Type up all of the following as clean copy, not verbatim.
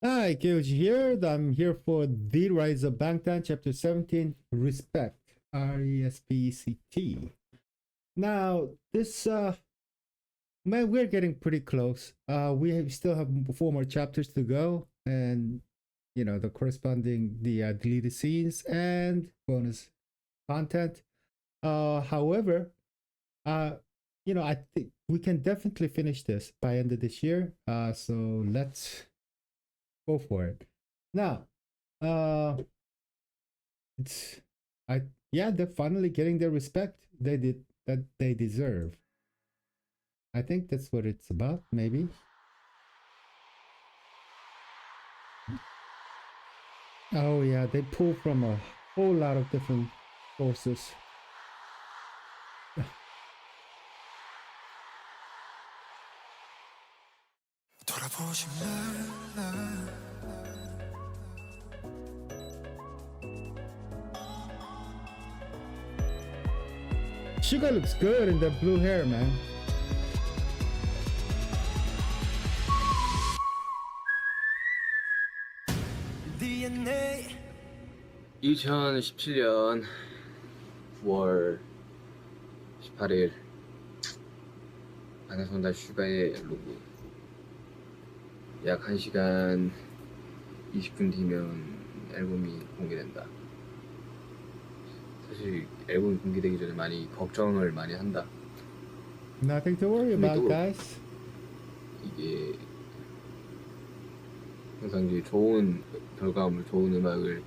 Hi, KOG here. I'm here for the Rise of Bangtan Chapter 17, Respect, RESPECT. Now, this, man, we're getting pretty close. Still have four more chapters to go, and, the corresponding, deleted scenes and bonus content. However, uh, I think we can definitely finish this by end of this year. So let's go for it. Now, uh, it's I yeah, they're finally getting the respect they deserve. I think that's what it's about, maybe. Oh yeah, they pull from a whole lot of different sources. Suga looks good in that blue hair, man. 2017년 9월 18일 방탄소년단 슈가의 로그. 약 1시간 20분 뒤면 앨범이 공개된다. 사실 앨범이 공개되기 전에 많이 걱정을 많이 한다. Nothing to worry about, guys. 이게 항상 이제 좋은 결과물, 좋은 음악을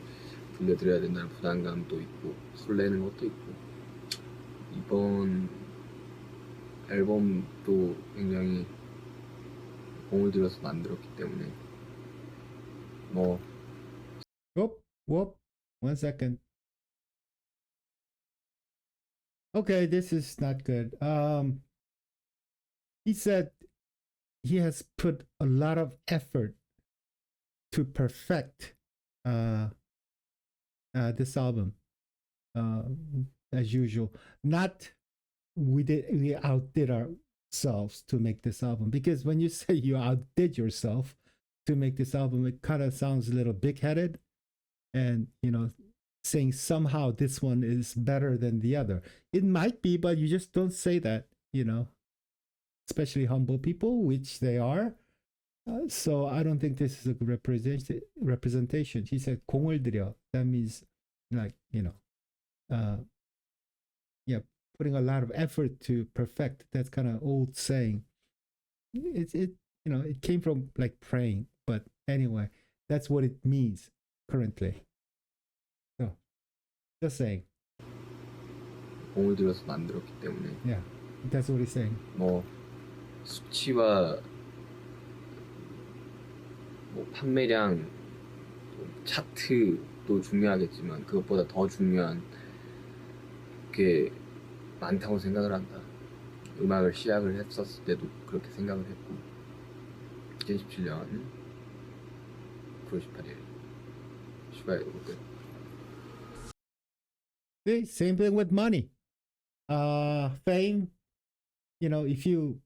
들려드려야 된다는 부담감도 있고 설레는 것도 있고, 이번 앨범도 굉장히 공을 들여서 만들었기 때문에 뭐. Whoop, 1 second. Okay, this is not good. He said he has put a lot of effort to perfect this album, as usual. Not we outdid ourselves to make this album, because when you say you outdid yourself to make this album, it kind of sounds a little big-headed, and saying somehow this one is better than the other. It might be, but you just don't say that, especially humble people, which they are. So I don't think this is a good representation. He said 공을 들여. That means like, putting a lot of effort to perfect. That's kind of old saying. It came from like praying, but anyway, that's what it means currently. So just saying. 공을 들여서 만들었기 때문에. Yeah, that's what he's saying. 뭐 수치와 뭐 판매량, 차트도 중요하겠지만 그것보다 더 중요한 게 많다고 생각을 한다. 음악을 시작을 했었을 때도 그렇게 생각을 했고, 2017년 9월 18일 슈가의 로그. Same thing with money. Fame, if you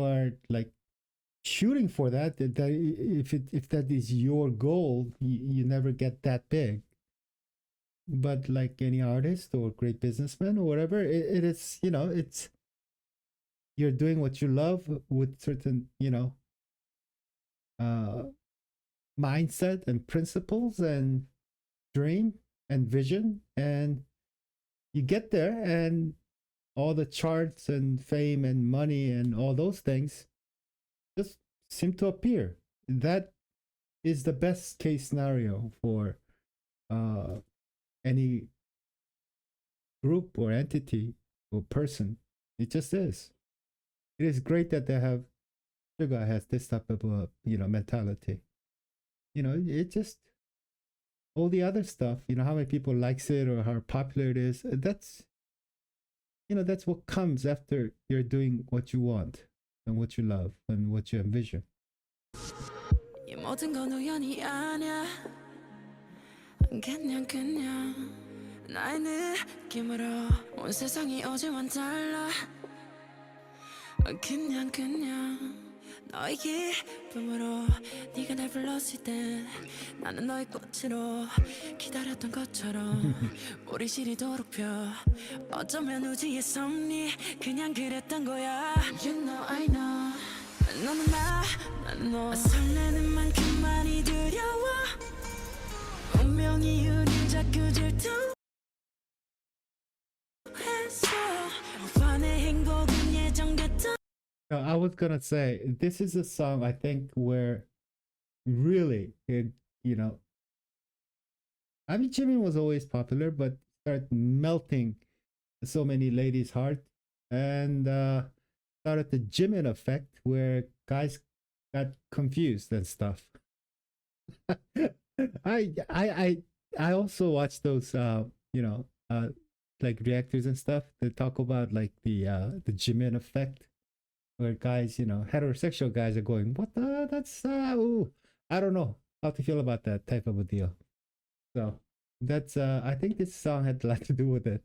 are like shooting for that if that is your goal, you never get that big. But like any artist or great businessman or whatever, it is, it's, you're doing what you love with certain, mindset and principles and dream and vision, and you get there, and all the charts and fame and money and all those things just seem to appear. That is the best case scenario for any group or entity or person. It just is. It is great that Suga has this type of mentality. It just, all the other stuff, how many people likes it or how popular it is, that's what comes after you're doing what you want and what you love and what you envision. 그냥 나의 느낌으로 온 세상이 어제와는 달라. 그냥 너의 기쁨으로 네가 날 불렀을 땐 나는 너의 꽃으로 기다렸던 것처럼 우리 시리도록 펴 어쩌면 우주의 섭리 그냥 그랬던 거야 You know I know 너는 나는 너 설레는 만큼 많이 두려워 운명이 우릴 자꾸 질투했어 오빠의 행복은 예정됐던 I was gonna say this is a song I think where really it, you know, I mean Jimin was always popular but started melting so many ladies' heart and started the Jimin effect where guys got confused and stuff. I I I I also watch those you know like reactors and stuff that talk about like the Jimin effect where guys, you know, heterosexual guys are going, what the, that's, ooh, I don't know how to feel about that type of a deal. So that's, I think this song had a lot to do with it.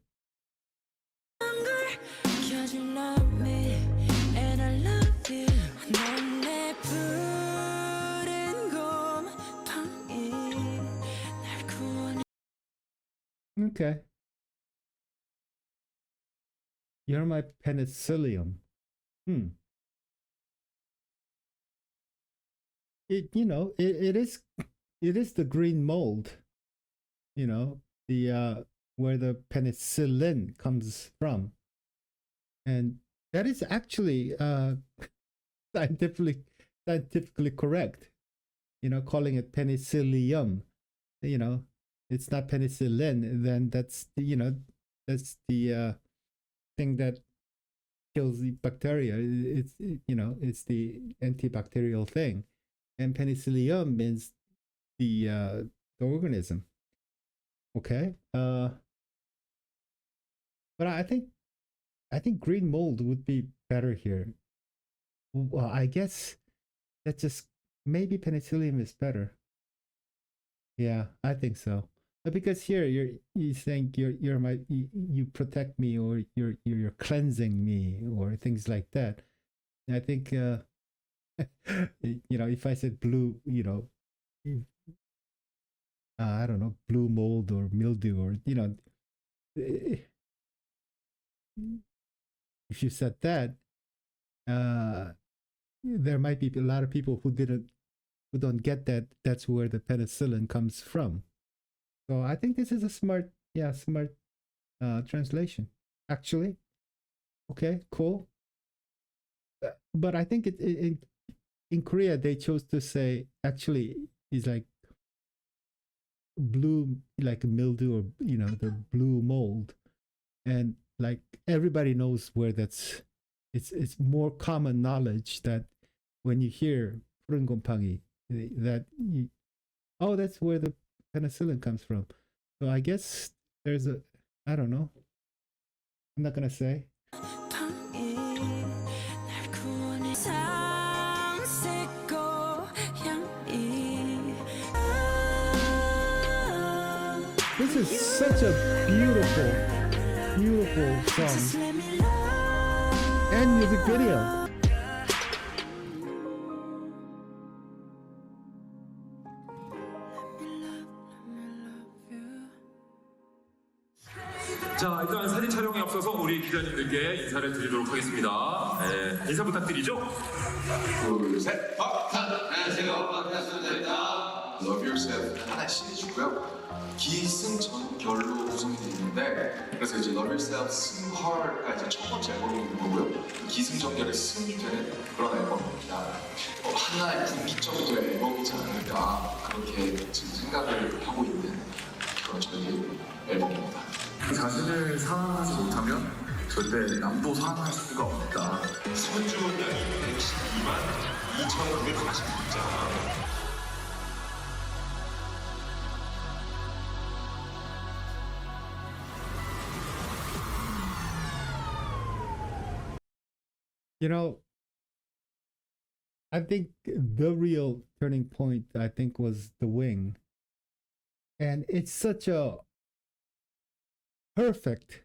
Cause you love me and I love you 넌 내 푸른 곰팡이 날 구원해 Okay. You're my penicillium. It, you know, it is the green mold, you know, the where the penicillin comes from, and that is actually scientifically correct. You know, calling it penicillium, you know, it's not penicillin. Then that's the, you know, that's the thing that kills the bacteria. It's, you know, it's the antibacterial thing, and penicillium means the organism. Okay, but I think green mold would be better here. Well, I guess that just maybe penicillium is better. Yeah, I think so. Because here you think you're my you protect me or you're cleansing me or things like that. And I think you know, if I said blue, you know, I don't know, blue mold or mildew or you know, if you said that, there might be a lot of people who don't get that that's where the penicillin comes from. So I think this is a smart translation actually. Okay, cool. But I think in Korea they chose to say actually is like blue, like mildew or you know the blue mold, and like everybody knows where that's. It's more common knowledge that when you hear 푸른 곰팡이 that you, oh, that's where the penicillin comes from. So I guess there's a, I don't know. I'm not gonna say. This is such a beautiful song and music video. 자, 일단 사진 촬영에 앞서서 우리 기자님들께 인사를 드리도록 하겠습니다. 네, 인사 부탁드리죠. 둘, 셋. 안녕하세요. 반갑습니다. Love Yourself 하나씩 해주고요. 기승전결로 구성이 되어 있는데 그래서 이제 Love Yourself 승헐가 이제 첫 번째 앨범이 있는 거고요. 기승전결의 승이 되는 그런 앨범입니다. 하나의 분기점도 앨범이지 않을까 그렇게 지금 생각을 하고 있는 그런 저희 앨범입니다. 자신을 사랑하지 못하면 절대 남도 사랑할 수가 없다. 선주량이 112만 2,946자. You know, I think the real turning point, I think, was The Wing. And it's such a perfect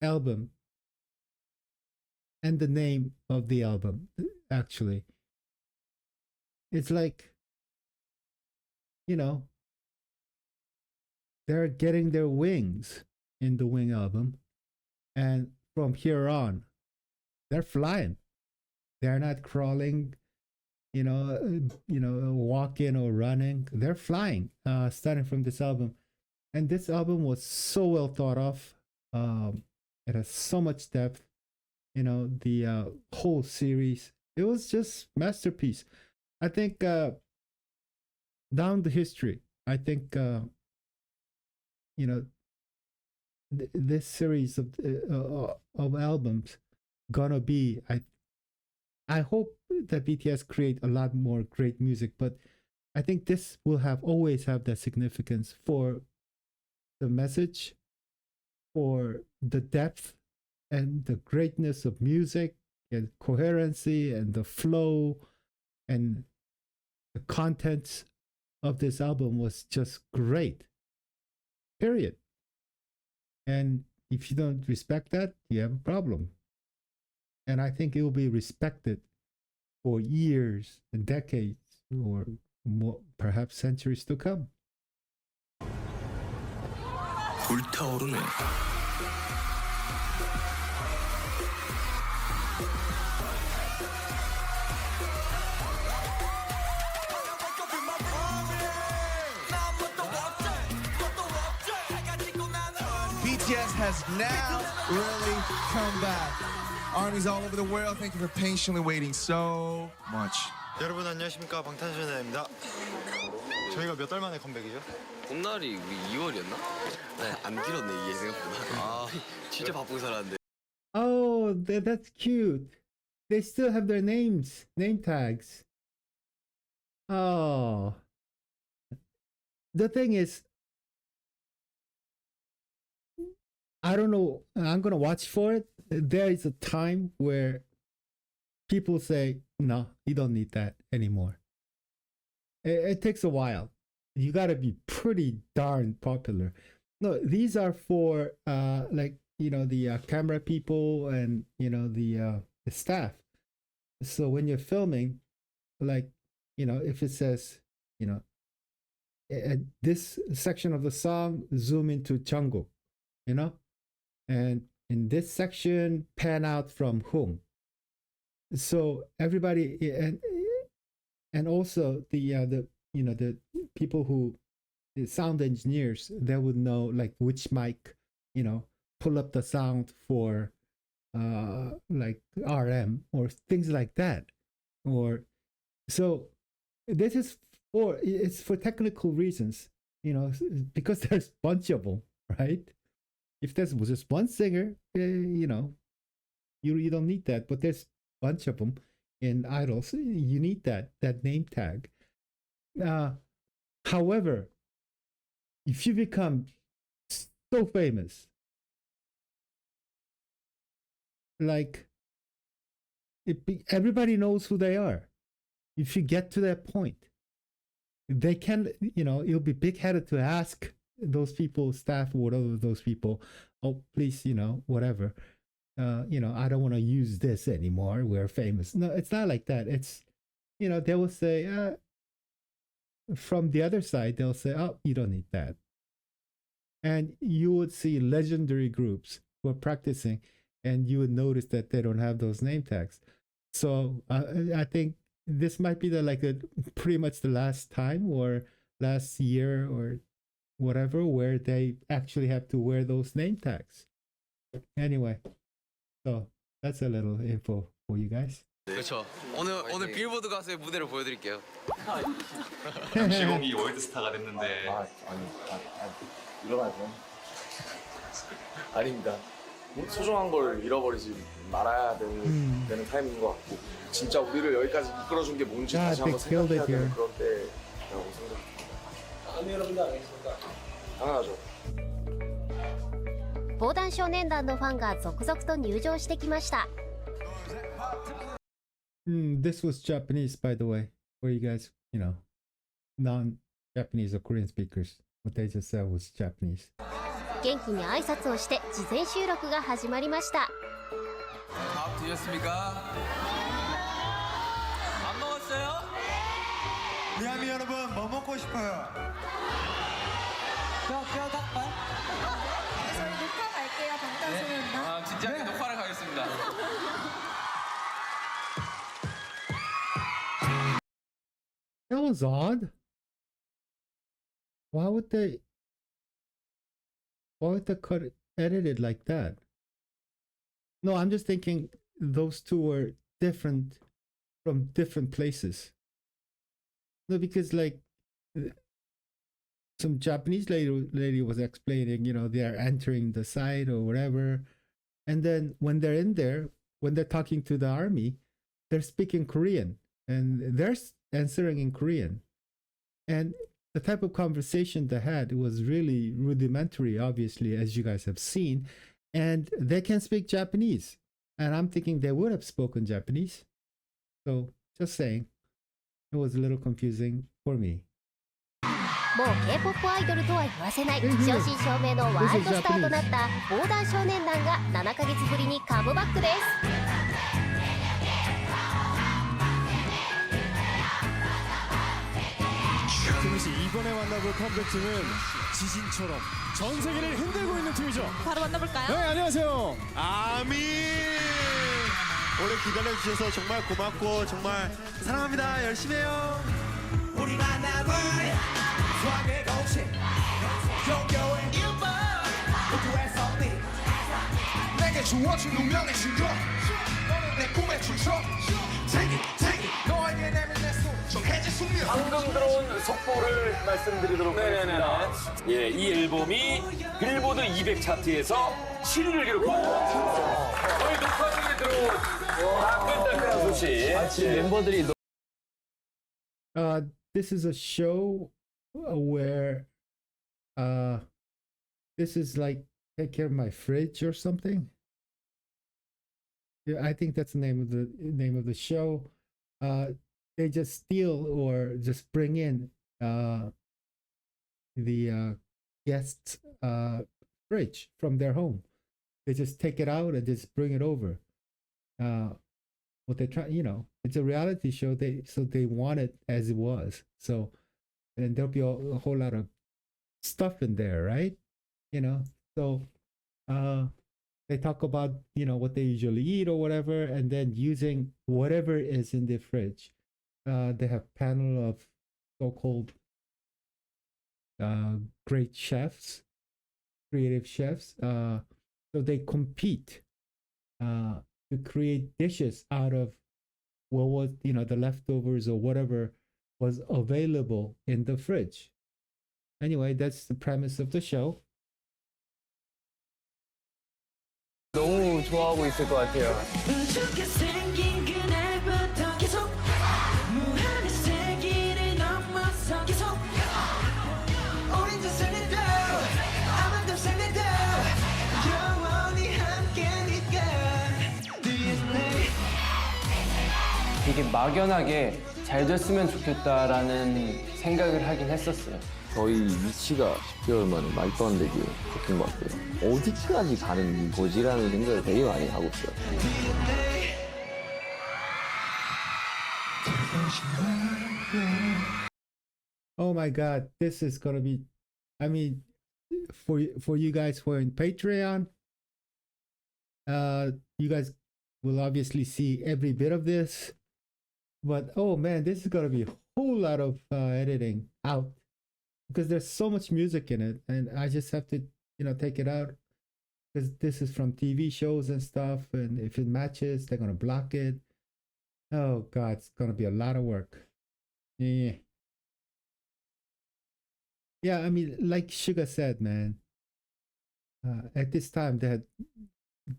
album. And the name of the album. actually. It's like, you know, they're getting their wings in the Wing album. And from here on, they're flying. They're not crawling, walking or running. They're flying, starting from this album. And this album was so well thought of. It has so much depth. The whole series. It was just masterpiece. I think down the history, I think this series of albums gonna be. I hope that BTS create a lot more great music, but I think this will always have that significance for the message, for the depth and the greatness of music and coherency and the flow and the contents of this album was just great. Period. And if you don't respect that, you have a problem. And I think it will be respected for years and decades or more, perhaps centuries to come. 불타오르네. BTS has now really come back. Armies all over the world, thank you for patiently waiting so much. 여러분 안녕하십니까, 방탄소년단입니다. 저희가 몇 달 만에 컴백이죠? 봄날이 우리 2월이었나? 네, 안 길었네 이게 생각보다. 아, 진짜 바쁘게 살았는데. Oh, that's cute. They still have their names, name tags. Oh. The thing is, I don't know. I'm going to watch for it. There is a time where people say, no, you don't need that anymore. It takes a while. You got to be pretty darn popular. No, these are for the camera people and, the staff. So when you're filming, if it says, this section of the song, zoom into Jungkook, and in this section, pan out from Hung. So everybody, and also the people who, the sound engineers, they would know like which mic, pull up the sound for like RM or things like that. Or so this is it's for technical reasons, because there's a bunch of them, right? If there's just one singer, you don't need that. But there's a bunch of them in idols. You need that name tag. However, if you become so famous, like everybody knows who they are. If you get to that point, they can, it'll be big-headed to ask those people, staff, whatever those people, oh, please, whatever, I don't want to use this anymore. We're famous. No, it's not like that. It's, they will say, from the other side, they'll say, oh, you don't need that. And you would see legendary groups who are practicing, and you would notice that they don't have those name tags. So I think this might be pretty much the last time or last year or whatever where they actually have to wear those name tags. Anyway, so that's a little info for you guys. 그렇죠. 오늘 빌보드 가수의 무대를 보여드릴게요. 시공이 월드스타가 됐는데. 일어나죠. 아닙니다. 소중한 걸 잃어버리지 말아야 되는 타이밍인 것 같고, 진짜 우리를 여기까지 이끌어준 게 뭔지 다시 한번 생각해야 되는 그런 때라고 생각합니다. 여러분들 알겠습니까? 당연하죠. 防弾少年団のファンが続々と入場してきました。 This was Japanese, by the way, for you guys, non-Japanese or Korean speakers. What they just said was Japanese. 元気に挨拶をして事前収録が始まりました。 밥 드셨습니까? 여러분 뭐 먹고 싶어요? 뼈 닭발? 저희 녹화 갈게요. 방탄소년단. 아 진지하게 녹화를 가겠습니다. That was odd. Why would they edit it like that? No, I'm just thinking those two were different from different places. No, because like some Japanese lady was explaining, you know, they are entering the site or whatever. And then when they're in there, when they're talking to the army, they're speaking Korean and they're answering in Korean. And the type of conversation they had was really rudimentary, obviously, as you guys have seen. And they can speak Japanese. And I'm thinking they would have spoken Japanese. So just saying, it was a little confusing for me. もう K-POP アイドルとは言わせない正真正銘のワールドスターとなった防弾少年団が7ヶ月ぶりにカムバックです。 팀이시 이번에 만나볼 컴백팀은 지진처럼 전 세계를 흔들고 있는 팀이죠. 바로 만나볼까요? 네, 안녕하세요. 아미. 오래 기다려주셔서 정말 고맙고 정말 사랑합니다. 열심히 해요. 우리 만나볼 수학의 공식 종교의 일본 모두의 섭리 내게 주어진 운명의 신조 너는 내 꿈의 출처 Take it 너에게 내면 내 소리 정해진 숙명 방금 들어온 속보를 말씀드리도록 하겠습니다. 예, 이 앨범이 빌보드 200 차트에서 7위를 기록합니다. 저희 녹화 중에 들어온 따끈따끈한 소식. 지금 멤버들이 This is a show where this is like take care of my fridge or something. Yeah, I think that's the name of the show. They just steal or just bring in the guest's fridge from their home. They just take it out and just bring it over. What they try, you know, it's a reality show. They want it as it was. So, and there'll be a whole lot of stuff in there, right? You know, so they talk about, you know, what they usually eat or whatever, and then using whatever is in the fridge. They have panel of so-called great chefs, creative chefs. So they compete to create dishes out of what was, you know, the leftovers or whatever was available in the fridge. Anyway, that's the premise of the show. 너무 좋아하고 있을 것 같아요. 우습게 생긴 그날부터 계속 무한의 세기를 넘어서 계속 우린 더 살려도 아마 더 살려도 영원히 함께니까 DNA 되게 막연하게 잘 됐으면 좋겠다라는 생각을 하긴 했었어요. 저희 위치가 10개월 만에 말도 안 되게 바뀐 것 같아요. 어디까지 가는 거지라는 생각을 되게 많이 하고 있어요. Oh my God, this is gonna be, I mean, for you guys who are in Patreon, you guys will obviously see every bit of this. But oh man, this is gonna be a whole lot of editing out because there's so much music in it, and I just have to, you know, take it out because this is from TV shows and stuff, and if it matches, they're gonna block it. Oh God, it's gonna be a lot of work. Yeah. Yeah, I mean, like Sugar said, man, at this time they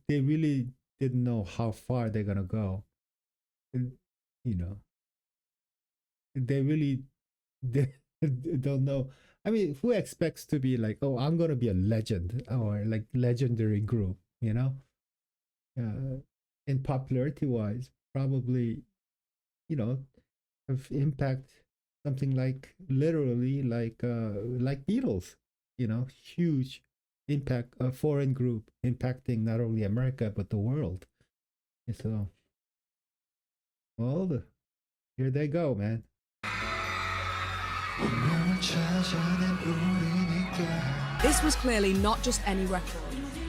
really didn't know how far they're gonna go. And, you know, they really don't know. I mean, who expects to be like, oh, I'm gonna be a legend or like legendary group, you know? In popularity wise, probably, you know, have impact something like literally like Beatles, you know, huge impact, a foreign group impacting not only America but the world. And so, well, here they go, man. This was clearly not just any record,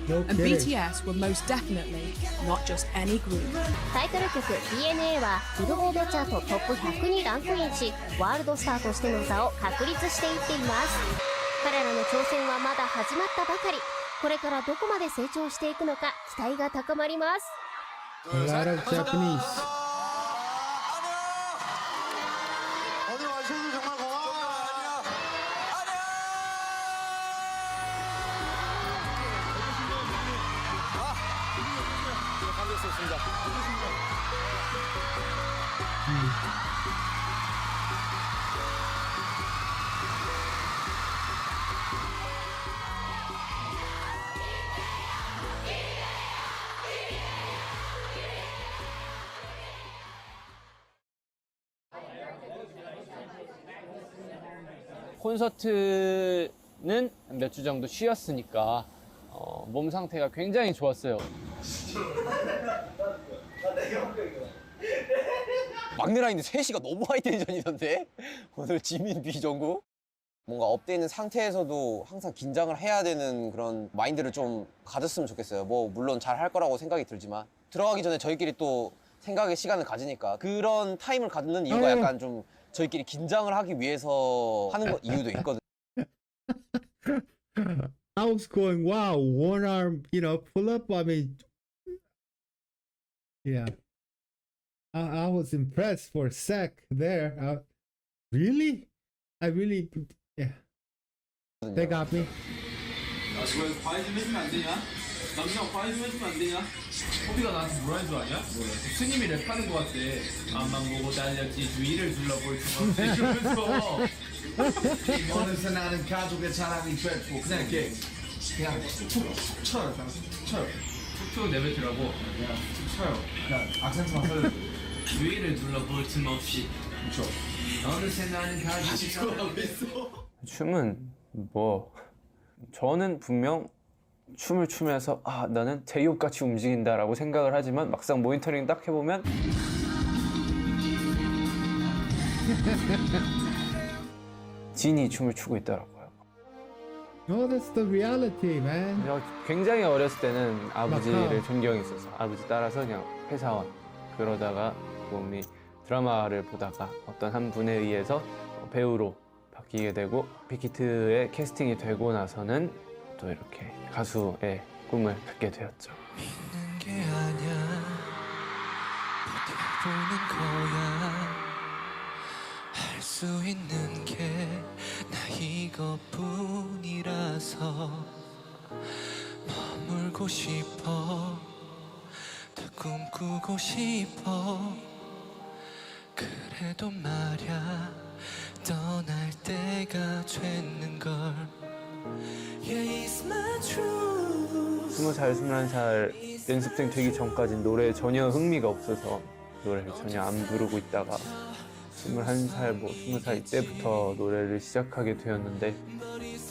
No and kidding. BTS were most definitely not just any group. タイトル曲 DNA はビルボードチャートトップ100にランクインし、ワールドスターとしての座を確立していっています。彼らの挑戦はまだ始まったばかり。これからどこまで成長していくのか期待が高まります。 A lot of Japanese. 오늘 와주셔서 정말 고마워요. 콘서트는 몇 주 정도 쉬었으니까 몸 상태가 굉장히 좋았어요. 막내 라인이 3시가 너무 하이텐션이던데? 오늘 지민 비정국? 뭔가 업돼 있는 상태에서도 항상 긴장을 해야 되는 그런 마인드를 좀 가졌으면 좋겠어요. 뭐 물론 잘 할 거라고 생각이 들지만 들어가기 전에 저희끼리 또 생각의 시간을 가지니까 그런 타임을 갖는 이유가 약간 좀 저희끼리 긴장을 하기 위해서 하는 이유도 있거든요. I was going, wow, one arm, pull up. I mean, yeah. I was impressed for a sec there. Really? Yeah. They got me. 아, 지금 과외 좀 해주면 안 되냐? 남준아, 과외 좀 해주면 안 되냐? 호비가 나한테 뭐라는 줄 아냐? 뭐래? 스님이 랩하는 것 같대. 앞만 보고 달렸지 주위를 둘러볼 틈 없이 이러면서. 어느새 나는 가족의 자랑이 됐고 그냥 이렇게 그냥 툭툭 쳐요. 그냥 툭툭 쳐요. 툭툭 내뱉으라고. 그냥 툭툭 쳐요. 그냥 악센트만 써요. 주위를 둘러볼 틈 없이. 그렇죠. 어느새 나는 가족의 자랑이 있어. 춤은 뭐 저는 분명 춤을 추면서 나는 제이홉같이 움직인다라고 생각을 하지만 막상 모니터링 딱 해보면 진이 춤을 추고 있더라고요. No, that's the reality, man. 굉장히 어렸을 때는 아버지를 맞아. 존경했어서 아버지 따라서 그냥 회사원 그러다가 몸이 드라마를 보다가 어떤 한 분에 의해서 배우로 바뀌게 되고 빅히트에 캐스팅이 되고 나서는 또 이렇게 가수의 꿈을 갖게 되었죠. 믿는 게 아냐 버텨보는 거야 할 수 있는 게 나 이것뿐이라서 머물고 싶어 더 꿈꾸고 싶어 그래도 말야 떠날 때가 됐는걸 Yeah, it's my truth 20살, 21살 연습생 되기 전까진 노래에 전혀 흥미가 없어서 노래를 전혀 안 부르고 있다가 21살, 20살 이때부터 노래를 시작하게 되었는데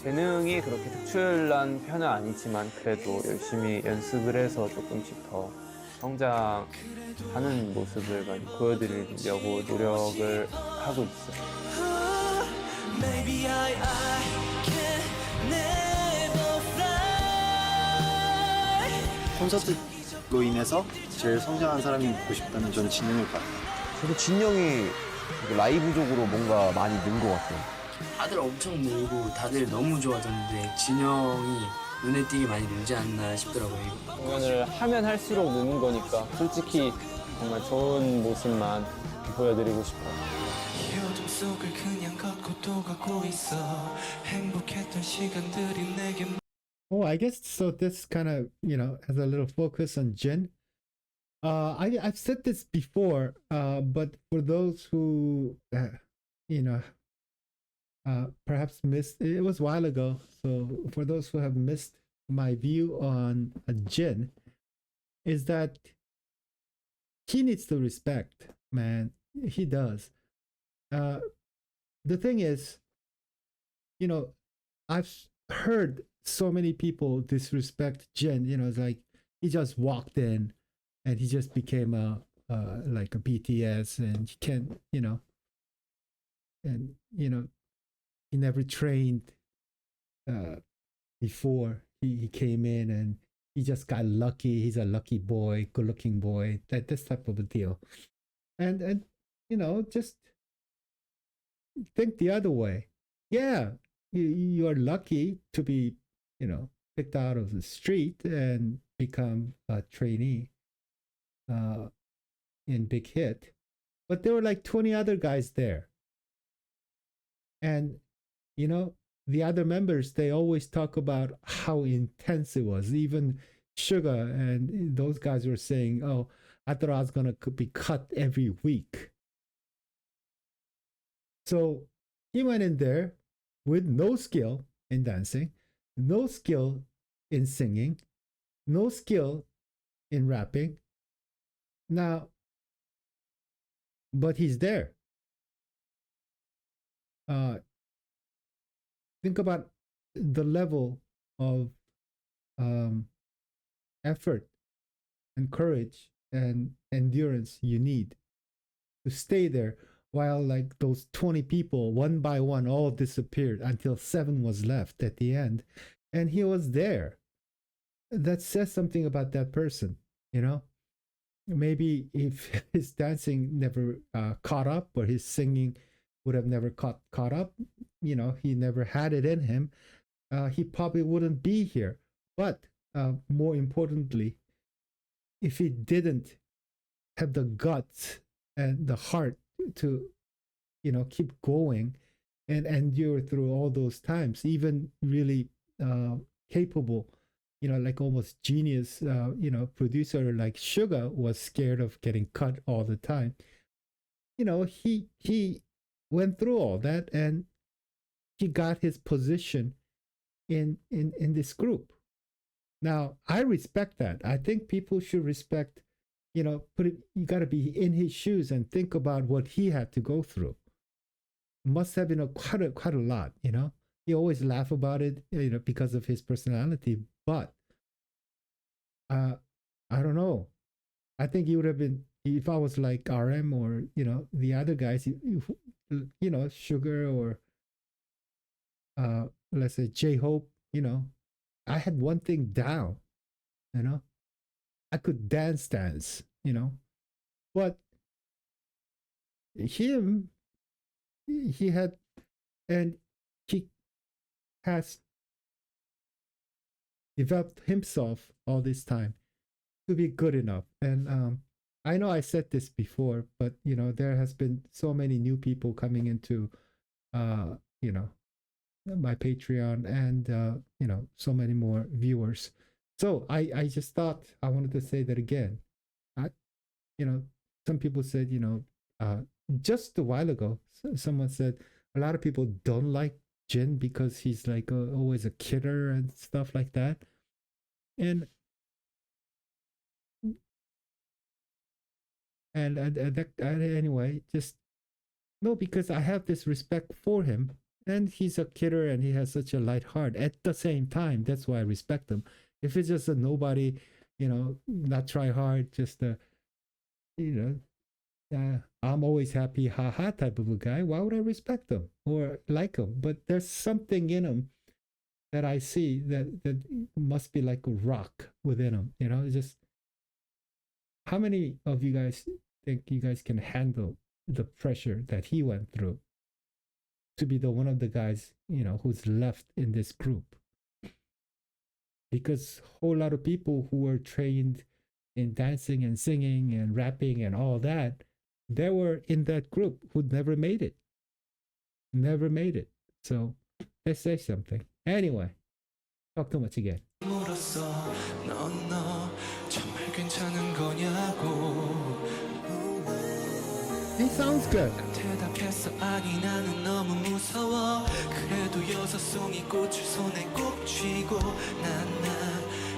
재능이 그렇게 특출난 편은 아니지만 그래도 열심히 연습을 해서 조금씩 더 성장하는 모습을 많이 보여드리려고 노력을 하고 있어요. Maybe I can never fly 콘서트로 인해서 제일 성장한 사람이 묻고 싶다면 저는 진영일 것 같아요. 저도 진영이 라이브적으로 뭔가 많이 는 것 같아요. 다들 엄청 늘고 다들 너무 좋아졌는데 진영이 눈에 띄게 많이 늘지 않나 싶더라고요. 공연을 하면 할수록 느는 거니까 솔직히 정말 좋은 모습만 보여드리고 싶어요. 이 어둠 속을 그냥 걷고 또 가고 있어 행복했던 시간들이 내게 Oh, I guess so. This kind of, has a little focus on Jin. I've said this before, but for those who, perhaps missed, it was a while ago. So for those who have missed my view on Jin, is that he needs the respect, man. He does. The thing is, I've heard so many people disrespect Jin. It's like he just walked in and he just became like a BTS, and he can't, and he never trained before he came in, and he just got lucky. He's a lucky boy, good looking boy, this type of a deal. And you know, just think the other way. Yeah, you are lucky to be, you know, picked out of the street and become a trainee in Big Hit. But there were like 20 other guys there. And, you know, the other members, they always talk about how intense it was. Even Sugar and those guys were saying, oh, I thought I was going to be cut every week. So he went in there with no skill in dancing, no skill in singing, no skill in rapping. Now, but he's there. Think about the level of effort and courage and endurance you need to stay there while like those 20 people, one by one, all disappeared until 7 was left at the end. And he was there. That says something about that person, you know? Maybe if his dancing never caught up, or his singing would have never caught up, you know, he never had it in him, he probably wouldn't be here. But more importantly, if he didn't have the guts and the heart to, you know, keep going and endure through all those times, even really capable, you know, like almost genius, you know, producer like Suga was scared of getting cut all the time. You know, he went through all that, and he got his position in this group. Now, I respect that. I think people should respect, you know, you got to be in his shoes and think about what he had to go through. Must have been quite a lot, you know. He always laugh about it, you know, because of his personality. But I don't know. I think he would have been, if I was like RM or, you know, the other guys, you know, Sugar or let's say J-Hope, you know, I had one thing down, you know. I could dance, you know. But him, he had, and he has developed himself all this time to be good enough. And I know I said this before, but you know, there has been so many new people coming into you know, my Patreon, and you know, so many more viewers. So I just thought I wanted to say that again. You know, some people said, you know, just a while ago, someone said a lot of people don't like Jin because he's like always a kidder and stuff like that. And anyway, just no, because I have this respect for him, and he's a kidder and he has such a light heart. At the same time, that's why I respect him. If it's just a nobody, you know, not try hard, just you know, I'm always happy, haha type of a guy, why would I respect him or like him? But there's something in him that I see that must be like a rock within him, you know. It's just, how many of you guys think you guys can handle the pressure that he went through to be the one of the guys, you know, who's left in this group? Because a whole lot of people who were trained in dancing and singing and rapping and all that, they were in that group who never made it. Never made it. So let's say something. Anyway, talk too much again. He sounds good. 대답했어 아니 나는 너무 무서워 그래도 여섯송이 꽃을 손에 꼭 쥐고 난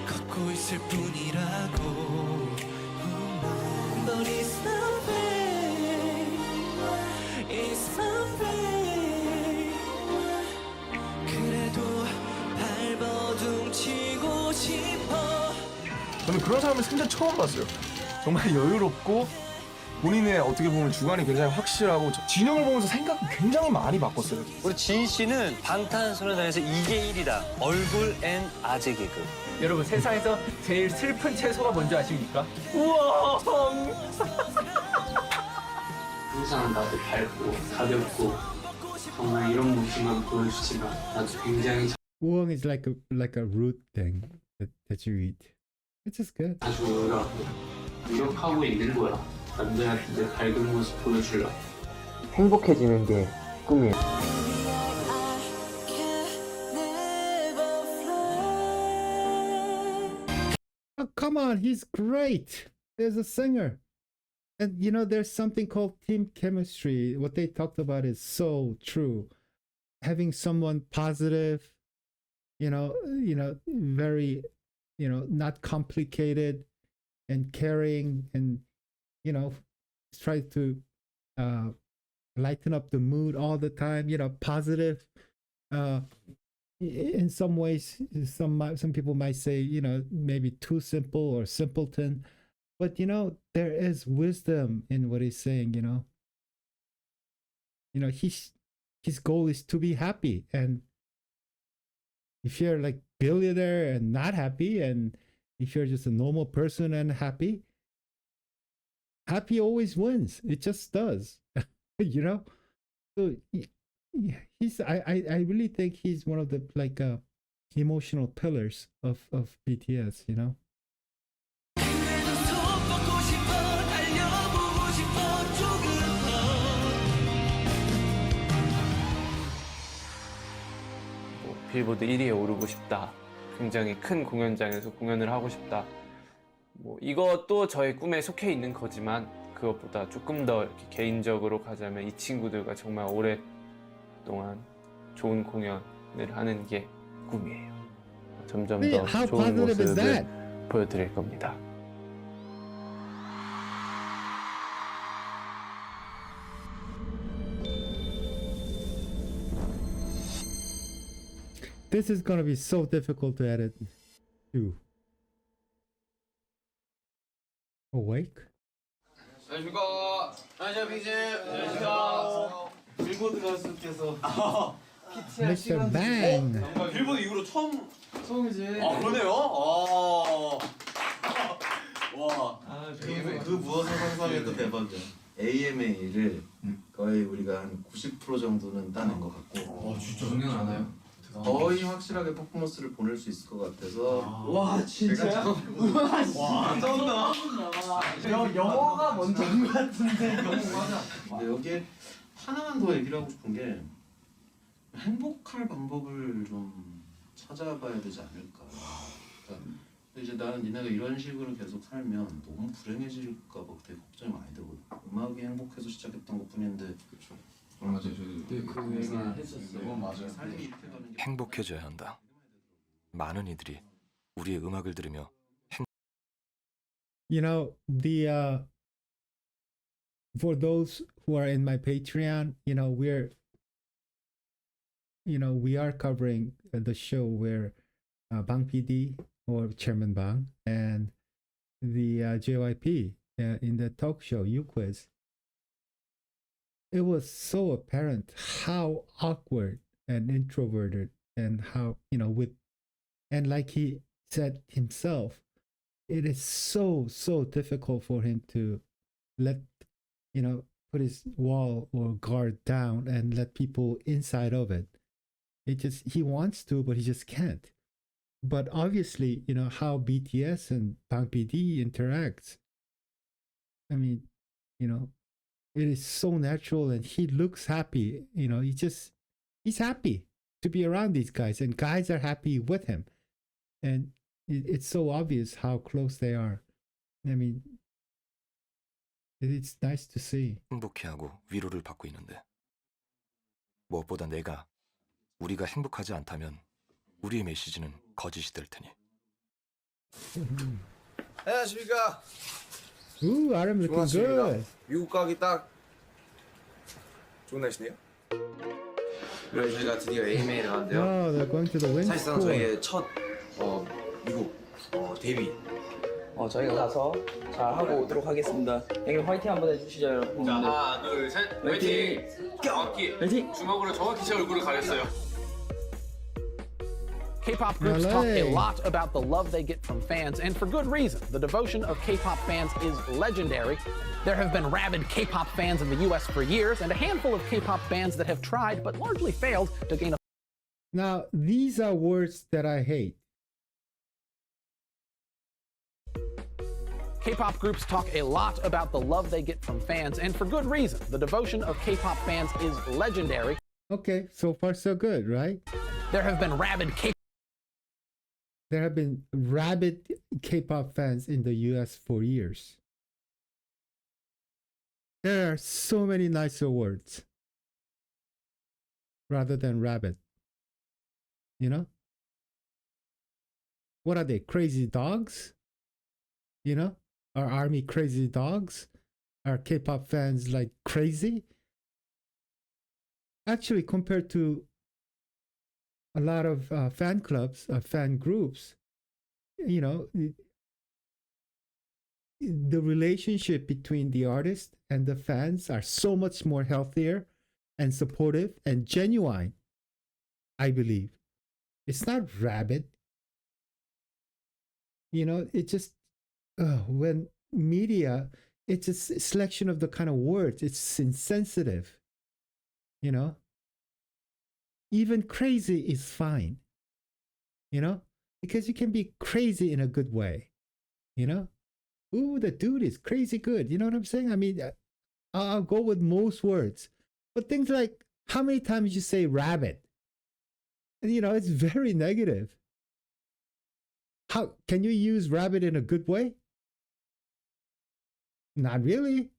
걷고 있을 뿐이라고 But it's not fair It's not fair 그래도 발버둥치고 싶어 저는 그런 사람을 생전 처음 봤어요. 정말 여유롭고 본인의 어떻게 보면 주관이 굉장히 확실한 확실하고 진영을 보면서 생각 굉장히 많이 바꿨어요. 우리 지인 씨는 방탄소년단에서 2개 1이다. 얼굴 앤 아재 개그. 여러분 세상에서 제일 슬픈 채소가 뭔지 아십니까? 우와! 항상 나도 밝고 가볍고 정말 이런 모습만 보여주지만 나도 굉장히 Uong is like a root thing that you eat. It's just good. 자주 노력하고 있는 거야. 남들한테 내 밝은 모습 보여주려. 행복해지는 게 꿈이에요. Oh, come on, he's great. There's a singer. And you know, there's something called team chemistry. What they talked about is so true. Having someone positive, very, not complicated and caring and, try to lighten up the mood all the time, positive. In some ways, some people might say, maybe too simple or simpleton. But, there is wisdom in what he's saying, his goal is to be happy. And if you're like billionaire and not happy, and if you're just a normal person and happy always wins. It just does, So I really think he's one of the emotional pillars of BTS, 빌보드 1위에 오르고 싶다. 굉장히 큰 공연장에서 공연을 하고 싶다. 이것도 저의 꿈에 속해 있는 거지만 그것보다 조금 더 이렇게 개인적으로 가자면 이 친구들과 정말 오랫동안 좋은 공연을 하는 게 꿈이에요. 점점 더 좋은 모습을 보여드릴 겁니다. This is gonna be so difficult to edit too. Awake? 안녕하십니까. 안녕하세요, 빅즈. 안녕하십니까. 빌보드 가수께서 Mr. Bang. 빌보드 이후로 처음이지. 그러네요. 와. 그 무엇을 상상해도 대박이야. AMA를 거의 우리가 한 90% 정도는 따낸 것 같고. 진짜 장난 아나요? 거의 확실하게 퍼포먼스를 보낼 수 있을 것 같아서. 와 진짜요? 와 쩐다. 영어가 먼저인 것 같은데. 근데 여기에 하나만 더 얘기를 하고 싶은 게 행복할 방법을 좀 찾아봐야 되지 않을까. 그러니까 이제 나는 니네가 이런 식으로 계속 살면 너무 불행해질까 봐 되게 걱정이 많이 되거든. 음악이 행복해서 시작했던 것뿐인데. 그렇죠. 맞아요. 저도 그 얘기 했었어요. 맞아요. 삶이 이렇게 가는 게 행복해져야 한다. 많은 이들이 우리의 음악을 들으며 for those who are in my Patreon, we are covering the show where Bang PD or Chairman Bang and the JYP in the talk show U Quiz. It was so apparent how awkward and introverted and how, and like he said himself, it is so difficult for him to put his wall or guard down and let people inside of it. He wants to, but he just can't. But obviously, how BTS and Bang PD interacts. I mean, it is so natural and he looks happy. He's happy to be around these guys and guys are happy with him. And it's so obvious how close they are. I mean, it's nice to see. 행복해하고 위로를 받고 있는데 무엇보다 우리가 행복하지 않다면 우리의 메시지는 거짓이 될 테니. 안녕하십니까. Ooh, I'm looking good. 미국 가기 딱 좋은 날씨네요. 그래서 저희가 드디어 AMA를 가는데요. Oh, they're going to the wind 사실상 school. 저희의 첫 미국 데뷔 저희가 가서 잘 하고 오도록 하겠습니다. 형님 화이팅 한번 해주시죠, 여러분. 자, 하나, 둘, 셋, 화이팅! 정확히 화이팅! 주먹으로 정확히 제 얼굴을 가렸어요. K-pop groups talk a lot about the love they get from fans, and for good reason. The devotion of K-pop fans is legendary. There have been rabid K-pop fans in the US for years, and a handful of K-pop bands that have tried but largely failed to gain a... Now, these are words that I hate. K-pop groups talk a lot about the love they get from fans, and for good reason. The devotion of K-pop fans is legendary. Okay, so far so good, right? There have been rabid K-pop fans in the US for years. There are so many nicer words rather than rabid. You know? What are they? Crazy dogs? You know? Are ARMY crazy dogs? Are K-pop fans like crazy? Actually, compared to a lot of fan clubs, fan groups, you know, the relationship between the artist and the fans are so much more healthier and supportive and genuine, I believe. It's not rabid. You know, it just, when media, it's a selection of the kind of words, it's insensitive, you know? Even crazy is fine, you know? Because you can be crazy in a good way, you know? Ooh, the dude is crazy good. You know what I'm saying? I mean, I'll go with most words. But things like, how many times you say rabbit? You know, it's very negative. How can you use rabbit in a good way? Not really.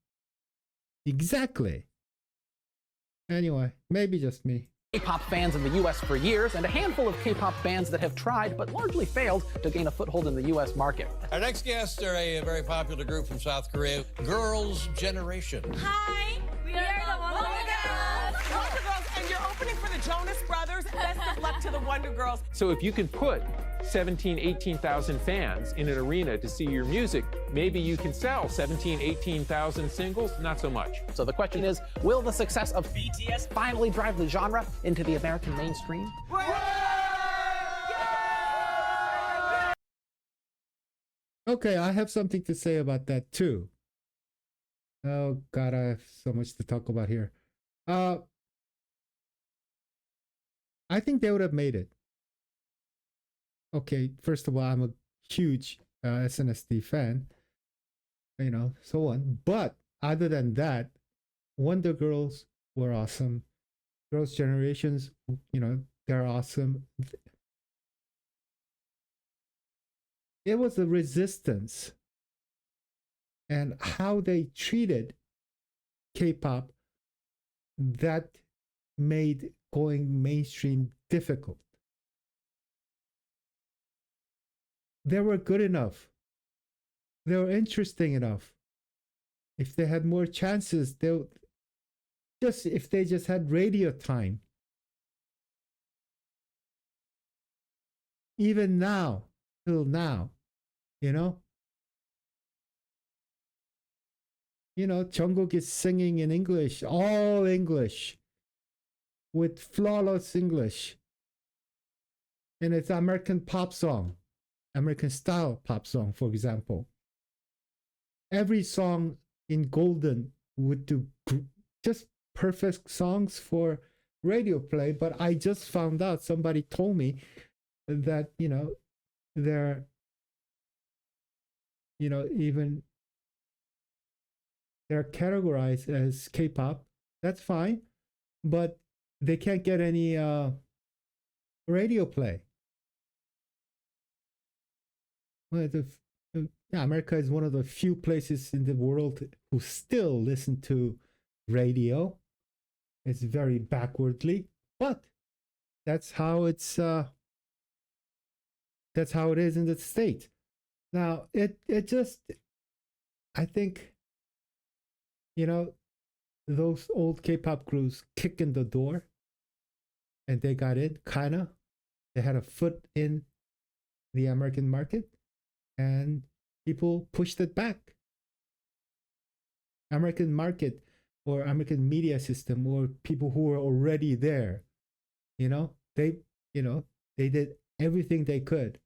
Exactly. Anyway, maybe just me. K-pop fans in the US for years, and a handful of K-pop bands that have tried but largely failed to gain a foothold in the US market. Our next guests are a very popular group from South Korea, Girls' Generation. Hi, we are the Wonder Girls. Wonder Girls, and you're opening for the Jonas Brothers. Best of luck to the Wonder Girls. So if you can put 17, 18,000 fans in an arena to see your music, maybe you can sell 17, 18,000 singles, not so much. So the question is, will the success of BTS finally drive the genre into the American mainstream? Okay, I have something to say about that too. Oh God, I have so much to talk about here. I think they would have made it. Okay, first of all, I'm a huge SNSD fan, you know, so on. But other than that, Wonder Girls were awesome. Girls' Generations, you know, they're awesome. It was the resistance and how they treated K-pop that made going mainstream difficult. They were good enough. They were interesting enough. If they had more chances, if they just had radio time. Even now, till now, you know? You know, Jungkook is singing in English, all English, with flawless English. And it's American pop song. American style pop song, for example. Every song in Golden would do just perfect songs for radio play, but I just found out, somebody told me that, you know, they're, you know, even they're categorized as K-pop. That's fine, but they can't get any radio play. Well, America is one of the few places in the world who still listen to radio. It's very backwardly, but that's how it is in the States. Now, it just, I think, you know, those old K-pop groups kick in the door and they got in, kinda. They had a foot in the American market. And people pushed it back. American market or American media system or people who were already there, they did everything they could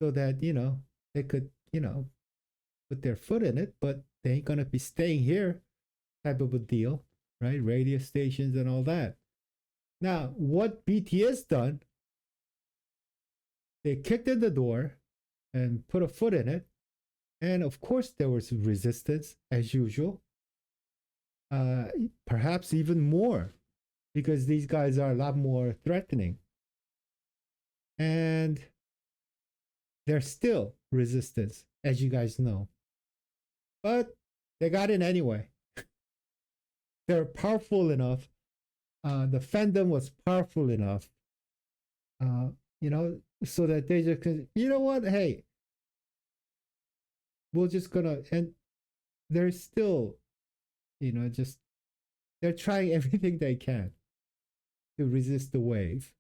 so that, they could, put their foot in it, but they ain't gonna be staying here type of a deal, right? Radio stations and all that. Now, what BTS done, they kicked in the door and put a foot in it. And of course, there was resistance as usual. Perhaps even more, because these guys are a lot more threatening. And there's still resistance, as you guys know. But they got in anyway. They're powerful enough. The fandom was powerful enough, so that they just, you know what? Hey, we're just gonna, and they're still, they're trying everything they can to resist the wave.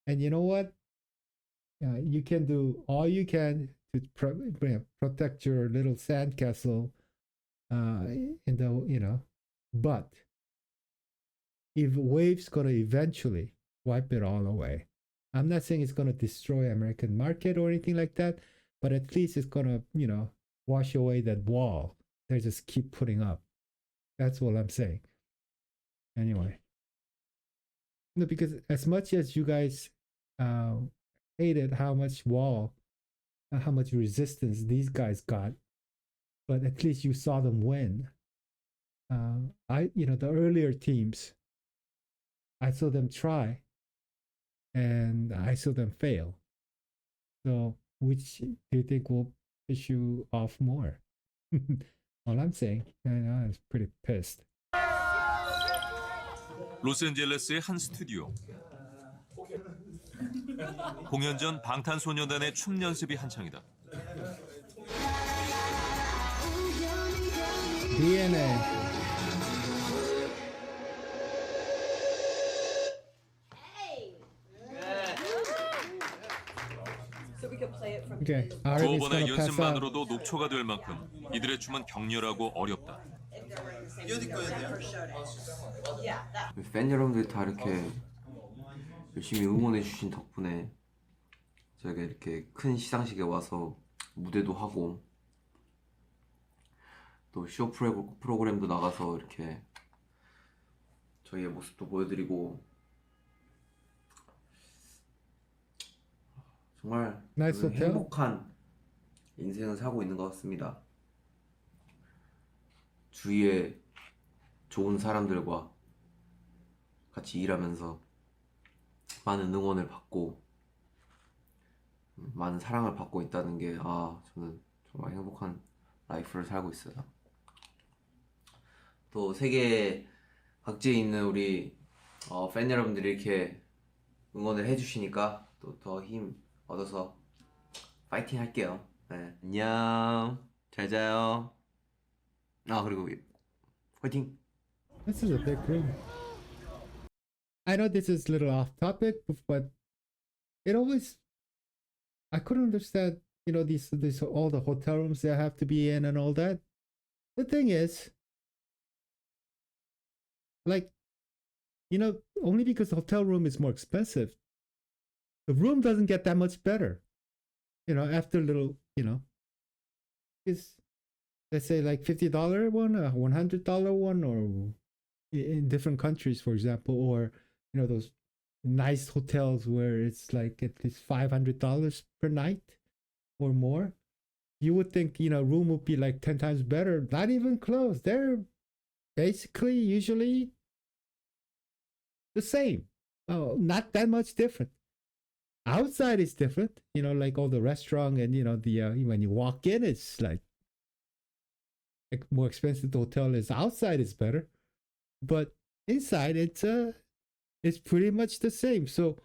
And you know what? You can do all you can to protect your little sandcastle, but if wave's gonna eventually wipe it all away. I'm not saying it's gonna destroy American market or anything like that, but at least it's gonna, wash away that wall they just keep putting up. That's what I'm saying. Anyway, because as much as you guys hated how much wall, how much resistance these guys got, but at least you saw them win. The earlier teams, I saw them try, and I saw them fail. So, which do you think will piss you off more? All I'm saying, I was pretty pissed. 로스앤젤레스의 한 스튜디오. 공연 전 방탄소년단의 춤 연습이 한창이다. DNA. Okay, 두어 번의 연습만으로도 녹초가 될 만큼 이들의 춤은 격렬하고 어렵다. 팬 여러분들이 다 이렇게 열심히 응원해 주신 덕분에 저희가 이렇게 큰 시상식에 와서 무대도 하고 또 쇼 프로그램도 나가서 이렇게 저희의 모습도 보여드리고 정말 행복한 인생을 살고 있는 것 같습니다. 주위에 좋은 사람들과 같이 일하면서 많은 응원을 받고 많은 사랑을 받고 있다는 게 저는 정말 행복한 라이프를 살고 있어요. 또 세계 각지에 있는 우리 팬 여러분들이 이렇게 응원을 해주시니까 또 더 힘 얻어서 파이팅 할게요. 네. 안녕. 잘 자요. 그리고 파이팅. This is a big room. I know this is a little off topic, but it always, I couldn't understand, these all the hotel rooms they have to be in and all that. The thing is, only because the hotel room is more expensive, the room doesn't get that much better. After a little, it's, let's say like $50 one, a $100 one, or in different countries, for example, or, those nice hotels where it's like at least $500 per night or more. You would think, room would be like 10 times better. Not even close. They're basically usually the same. Not that much different. Outside is different, like all the restaurant and, when you walk in, it's like more expensive the hotel is. Outside is better, but inside it's pretty much the same. So,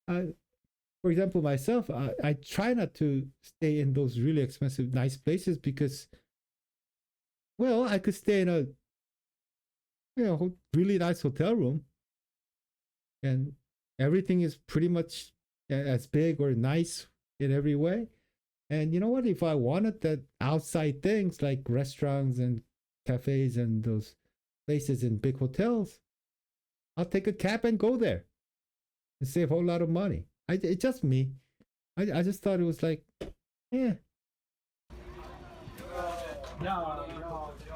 for example, myself, I try not to stay in those really expensive, nice places because, well, I could stay in a, really nice hotel room, and everything is pretty much as big or nice in every way. And you know what? If I wanted that outside things like restaurants and cafes and those places in big hotels, I'll take a cab and go there and save a whole lot of money. It's just me. I just thought it was like, yeah.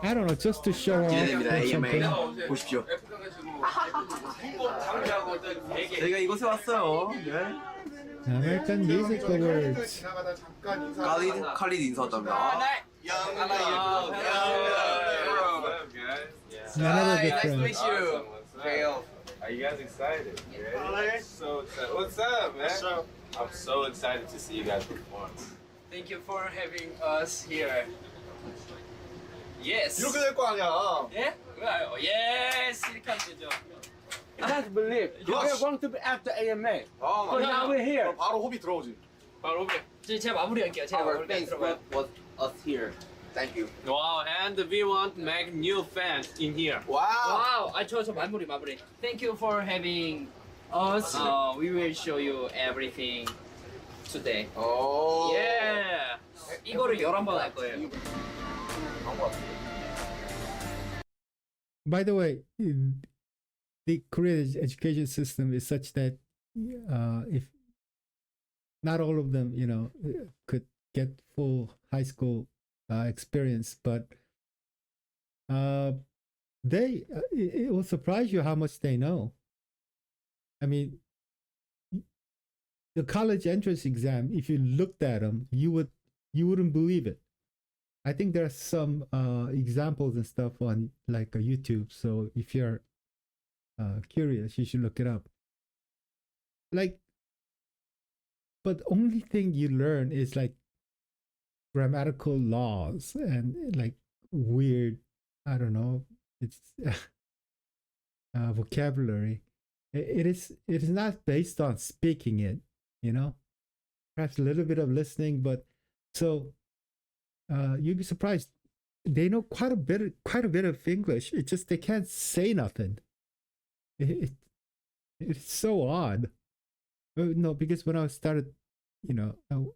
I don't know, just to show off. 기대됩니다. or AMA something. 보십시오. 저희가 이곳에 왔어요. 네. American Music Awards. 칼리드 인사 왔답니다. Another big friend. Are you guys excited? Yeah. So excited. What's up, man? I'm so excited to see you guys perform. Thank you for having us here. Yes. 이렇게 될 거 아니야. 예? Yes. 이렇게 하면 되죠. I can't believe you were going to be after AMA. But now we're here. 바로 호비 들어오지. 바로 오케이. 제가 마무리할게요. 제가 Our 마무리 thanks 들어봐요. was us here. Thank you. Wow, and we want to make new fans in here. Wow. 저 마무리. Thank you for having us. We will show you everything today. 오. Yeah. 이거를 11번 할 거예요. By the way, the Korean education system is such that if not all of them, could get full high school experience, but it will surprise you how much they know. I mean, the college entrance exam, if you looked at them, you wouldn't believe it. I think there are some examples and stuff on like YouTube. So if you're curious, you should look it up. Like, but only thing you learn is like grammatical laws and like weird, I don't know, it's vocabulary. It is not based on speaking it, perhaps a little bit of listening, but so you'd be surprised. They know quite a bit of English. It's just they can't say nothing. It's so odd. No, because when I started, a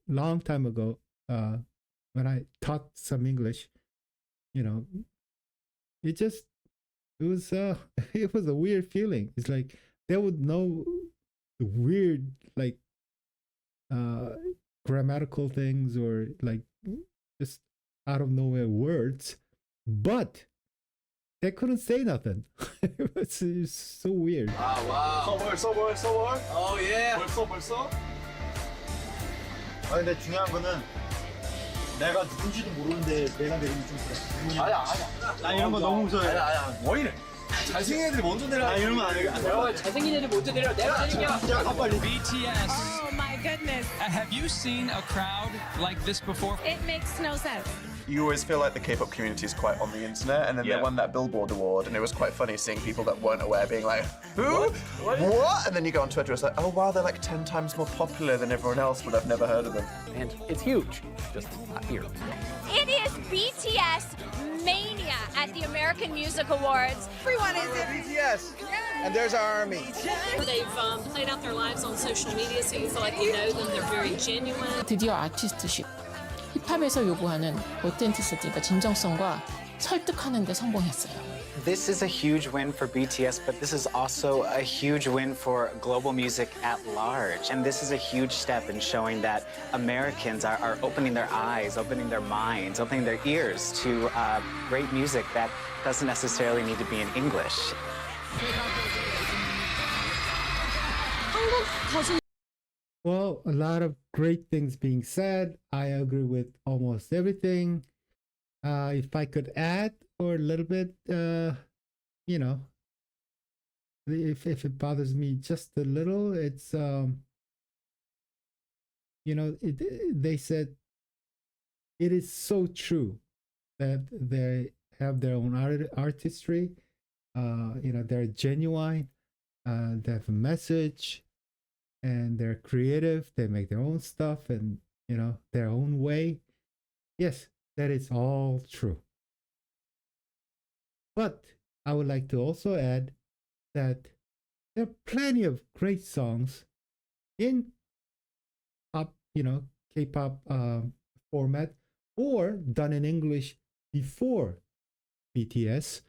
long time ago, when I taught some English, it was a weird feeling. It's like they would know the weird like grammatical things or like just out of nowhere words, but they couldn't say nothing. It's so weird. Wow. 벌써. Oh yeah. 벌써. 근데 중요한 거는 내가 누군지도 모르는데 내가 내리면 좀 그래. 아니야. 나 이런 거 너무 무서워해. 아니야. 뭐 이래? 잘생긴 애들이 먼저 내려. 아 이러면 안 돼. 잘생긴 애들 먼저 내려. 내가 내릴게요. 가 빨리. BTS. Oh my goodness. Have you seen a crowd like this before? It makes no sense. You always feel like the K-pop community is quite on the internet, and then they won that Billboard award, and it was quite funny seeing people that weren't aware being like, who? What? And then you go on Twitter, it's like, oh wow, they're like 10 times more popular than everyone else, but I've never heard of them. And it's huge, just not here. It is BTS mania at the American Music Awards. Everyone is in BTS. And there's our army. They've played out their lives on social media, so you feel like you know them. They're very genuine. 드디어 아티스트십. 힙합에서 요구하는 오텐티시티가 진정성과 설득하는 데 성공했어요. This is a huge win for BTS, but this is also a huge win for global music at large. And this is a huge step in showing that Americans are opening their eyes, opening their minds, opening their ears to great music that doesn't necessarily need to be in English. Well, a lot of great things being said. I agree with almost everything. If I could add or a little bit, if it bothers me just a little, it's they said it is so true that they have their own artistry. They're genuine. They have a message. And they're creative, they make their own stuff and, their own way. Yes, that is all true. But I would like to also add that there are plenty of great songs in pop, K-pop format or done in English before BTS.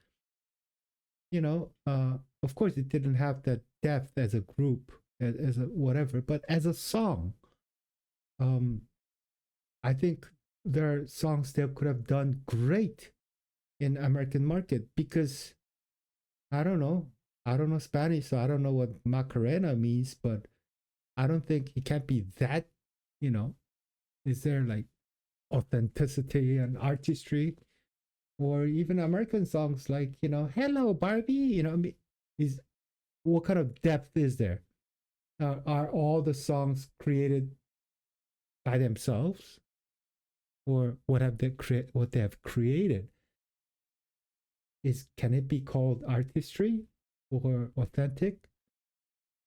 You know, of course, it didn't have that depth as a group, as a whatever, but as a song, I think there are songs that could have done great in American market because I don't know Spanish, so I don't know what Macarena means, but I don't think it can't be that, you know, is there like authenticity and artistry, or even American songs like, you know, Hello Barbie, you know, I mean, is what kind of depth is there? Are all the songs created by themselves, or what have they created? Can it be called artistry or authentic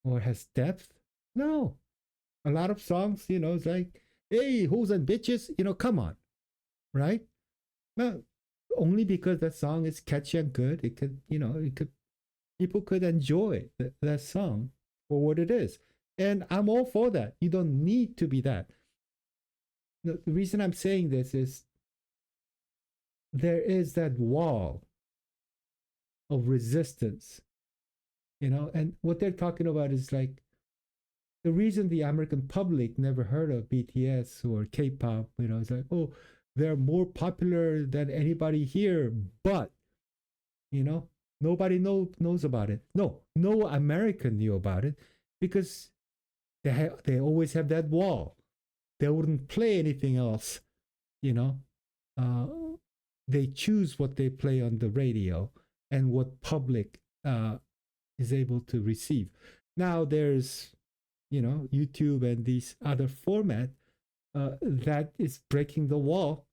or has depth? No. A lot of songs, you know, it's like, hey, hoes and bitches, you know, come on, right? No, only because that song is catchy and good, it could, you know, people could enjoy that song for what it is. And I'm all for that. You don't need to be that. The reason I'm saying this is there is that wall of resistance, you know, and what they're talking about is like the reason the American public never heard of BTS or K-pop, you know, it's like, oh, they're more popular than anybody here, but, you know, nobody knows about it. No American knew about it because they always have that wall. They wouldn't play anything else, you know. They choose what they play on the radio and what public is able to receive. Now there's, you know, YouTube and these other format that is breaking the wall.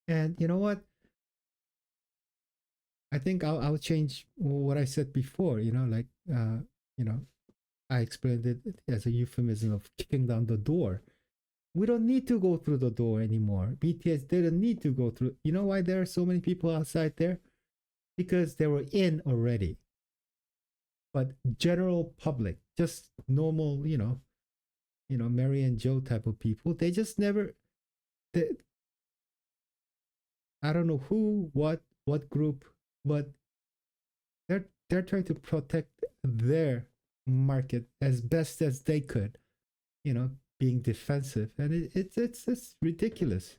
And you know what? I think I'll change what I said before, you know, like, you know, I explained it as a euphemism of kicking down the door. We don't need to go through the door anymore. BTS didn't need to go through. You know why there are so many people outside there? Because they were in already. But general public, just normal, you know, Mary and Joe type of people, they just never, I don't know who, what group, but they're trying to protect their market as best as they could, you know, being defensive, and it's ridiculous.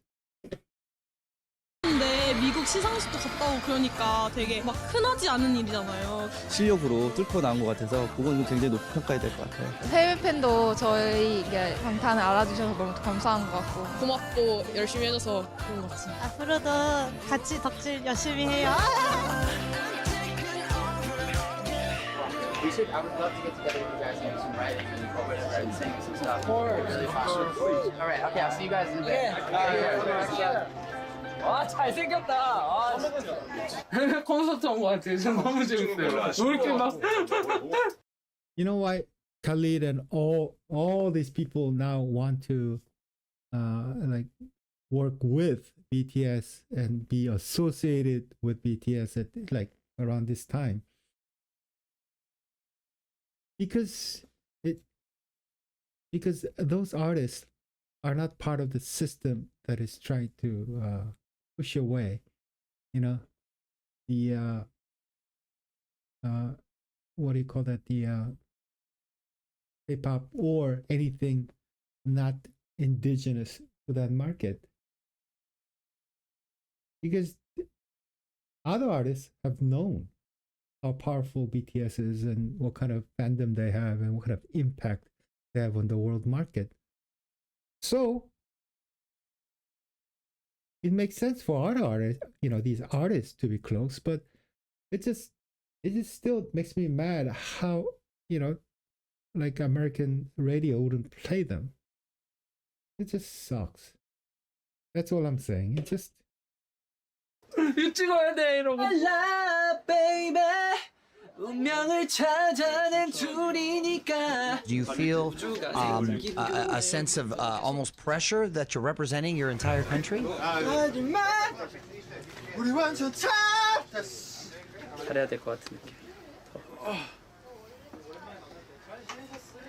근데 미국 시상식도 갔다 오고 그러니까 되게 막 흔하지 않은 일이잖아요. 실력으로 뚫고 나온 것 같아서 그건 굉장히 높이 평가해야 될 것 같아요. 해외 팬도 저희 이게 방탄을 알아주셔서 너무 감사한 것 같고 고맙고 열심히 해줘서 좋은 것 같습니다. 앞으로도 같이 덕질 열심히 해요. I would love to get together with you guys and do some writing and whatever and sing some stuff. Really fun. All right, okay, I'll see you guys in a bit. 와 잘생겼다. 아 진짜. 콘서트 온 것 같아요. 진짜 너무 재밌어요. 왜 이렇게 막. You know why Khalid and all these people now want to like work with BTS and be associated with BTS at like around this time? Because those artists are not part of the system that is trying to push away, you know, the what do you call that, the K-pop or anything not indigenous to that market, because other artists have known how powerful BTS is and what kind of fandom they have and what kind of impact they have on the world market. So it makes sense for other artists, you know, these artists to be close, but it just still makes me mad how, you know, like American radio wouldn't play them. It just sucks. That's all I'm saying. It just 찍어야 돼 이러고. baby 운명을 찾아낸 둘이니까. Do you feel a sense of almost pressure that you're representing your entire country? 우리 완전 잘해야 될 것 같은 느낌.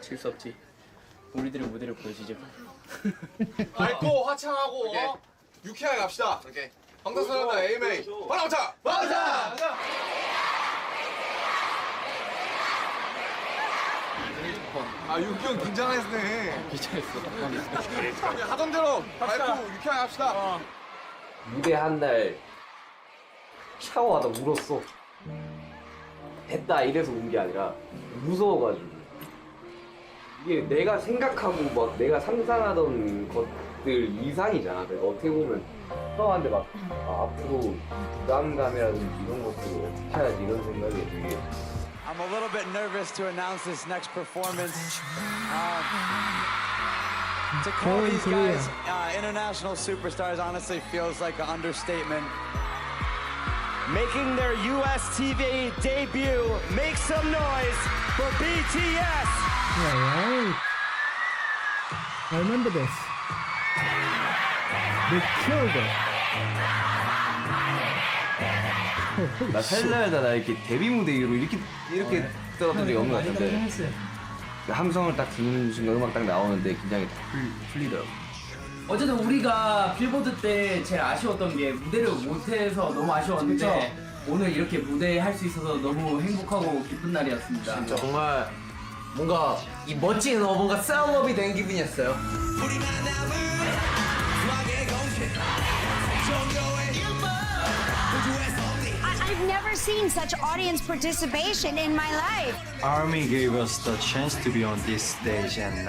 질 수 없지. 우리들의 무대를 보여주죠. 밝고 화창하고 유쾌하게 갑시다. 방탄소년단 AMA 방탄차! 방탄차! 아 유키 형 긴장했네. 긴장했어. 하던 대로 밝고 유쾌하게 갑시다. 무대 한 달 샤워하다 울었어. 됐다 이래서 운 게 아니라 무서워가지고. 이게 내가 생각하고 막 내가 상상하던 것들 이상이잖아. 그러니까 어떻게 보면 형한테 막 앞으로 부담감이라든지 이런 것들을 어떻게 해야지 이런 생각이 되게. I'm a little bit nervous to announce this next performance. To call these guys international superstars honestly feels like an understatement. Making their US TV debut, make some noise for BTS! All right. I remember this. They killed it. 나 살날다 나 이렇게 데뷔 무대로 이렇게 떨어진 적이 없는 것 같은데 함성을 딱 듣는 순간 음악 딱 나오는데 긴장이 딱 풀리더라고. 어쨌든 우리가 빌보드 때 제일 아쉬웠던 게 무대를 못해서 너무 아쉬웠는데 오늘 이렇게 무대 할 수 있어서 너무 행복하고 기쁜 날이었습니다. 진짜 정말 뭔가 이 멋진 뭔가 셀럽이 된 기분이었어요. I've never seen such audience participation in my life. Army gave us the chance to be on this stage, and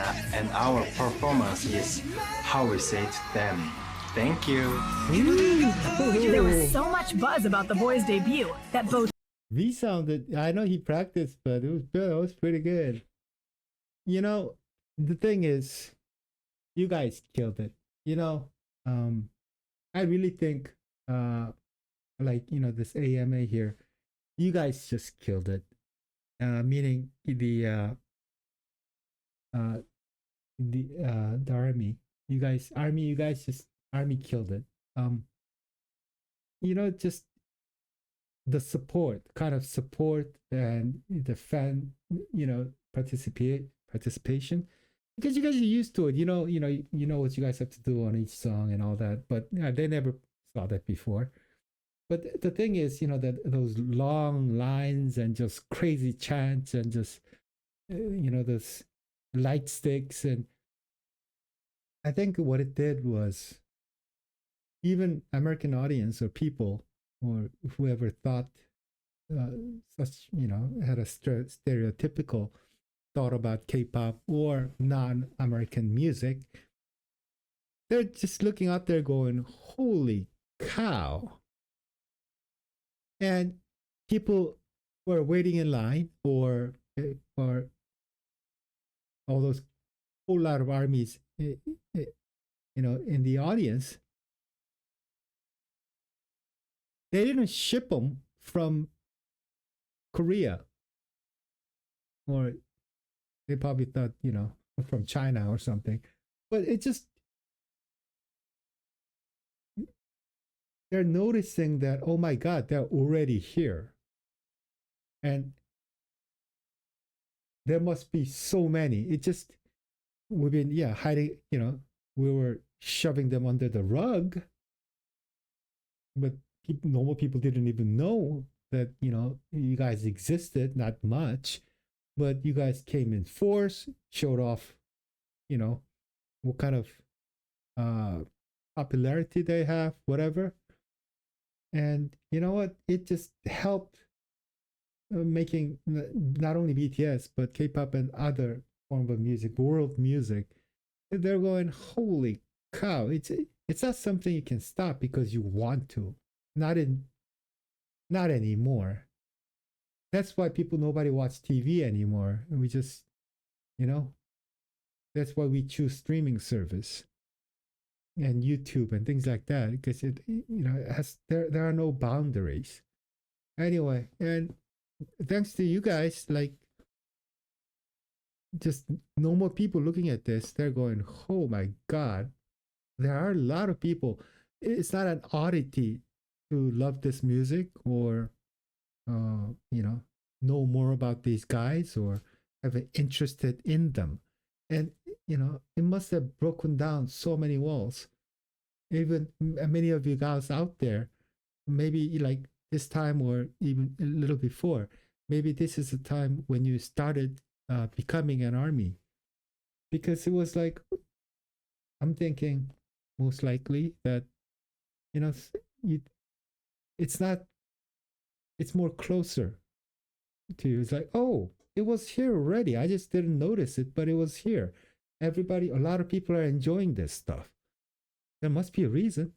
our performance is how we say to them, thank you. There was so much buzz about the boys' debut that both V sounded, I know he practiced, but it was pretty good. You know, the thing is, you guys killed it. You know, I really think, like, you know, this AMA here, you guys just killed it. Meaning the army. You guys army killed it. You know, just the kind of support and the fan, you know, participation, because you guys are used to it. You know what you guys have to do on each song and all that, but they never saw that before. But the thing is, you know, that those long lines and just crazy chants and just, you know, those light sticks. And I think what it did was even American audience or people or whoever thought such, you know, had a stereotypical thought about K-pop or non-American music, they're just looking out there going, holy cow. And people were waiting in line or all those whole lot of armies, you know, in the audience. They didn't ship them from Korea, or they probably thought, you know, from China or something. But it just, they're noticing that, oh my God, they're already here. And there must be so many. It just, we've been, hiding, you know, we were shoving them under the rug. But normal people didn't even know that, you know, you guys existed, not much. But you guys came in force, showed off, you know, what kind of popularity they have, whatever. And you know what? It just helped making not only BTS, but K-pop and other forms of music, world music. They're going, holy cow. It's not something you can stop because you want to. Not anymore. That's why nobody watch TV anymore. We just, you know, that's why we choose streaming service and YouTube and things like that, because it, you know, there are no boundaries. Anyway, and thanks to you guys, like, just normal people looking at this, they're going, oh my God, there are a lot of people. It's not an oddity to love this music or, you know more about these guys or have an interested in them. And it must have broken down so many walls. Even many of you guys out there, maybe like this time or even a little before, maybe this is the time when you started becoming an army. Because it was like, I'm thinking most likely that, it's not, it's more closer to you. It's like, oh, it was here already. I just didn't notice it, but it was here. Everybody, a lot of people are enjoying this stuff. There must be a reason.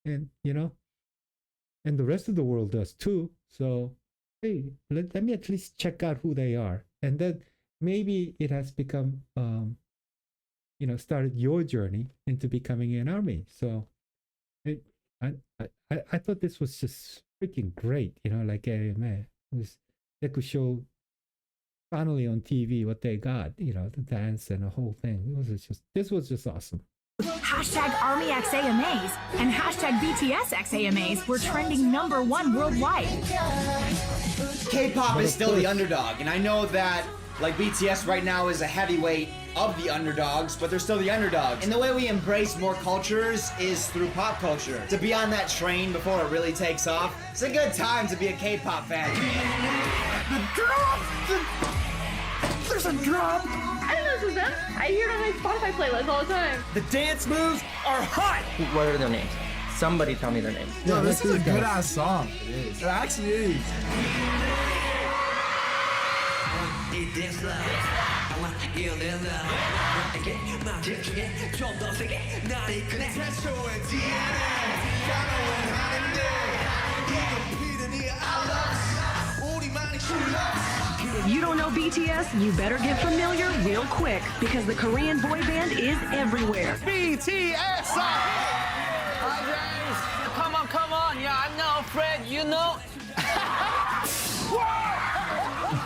And, and the rest of the world does too. So, hey, let me at least check out who they are. And then maybe it has become, started your journey into becoming an army. So I thought this was just freaking great, like man, they could show finally on TV what they got, the dance and the whole thing. This was just awesome. Hashtag ArmyXAMAs and hashtag BTSXAMAs were trending #1 worldwide. K-pop is still the underdog, and I know that like BTS right now is a heavyweight of the underdogs, but they're still the underdogs. And the way we embrace more cultures is through pop culture. To be on that train before it really takes off, it's a good time to be a K-pop fan. The drop! There's a drop! I don't know this is them. I hear it on my Spotify playlist all the time. The dance moves are hot! What are their names? Somebody tell me their names. Yo, this is a good ass song. It is. It actually is. You don't know BTS? You better get familiar real quick because the Korean boy band is everywhere. BTS! Hi guys! Come on! Yeah, I'm not afraid,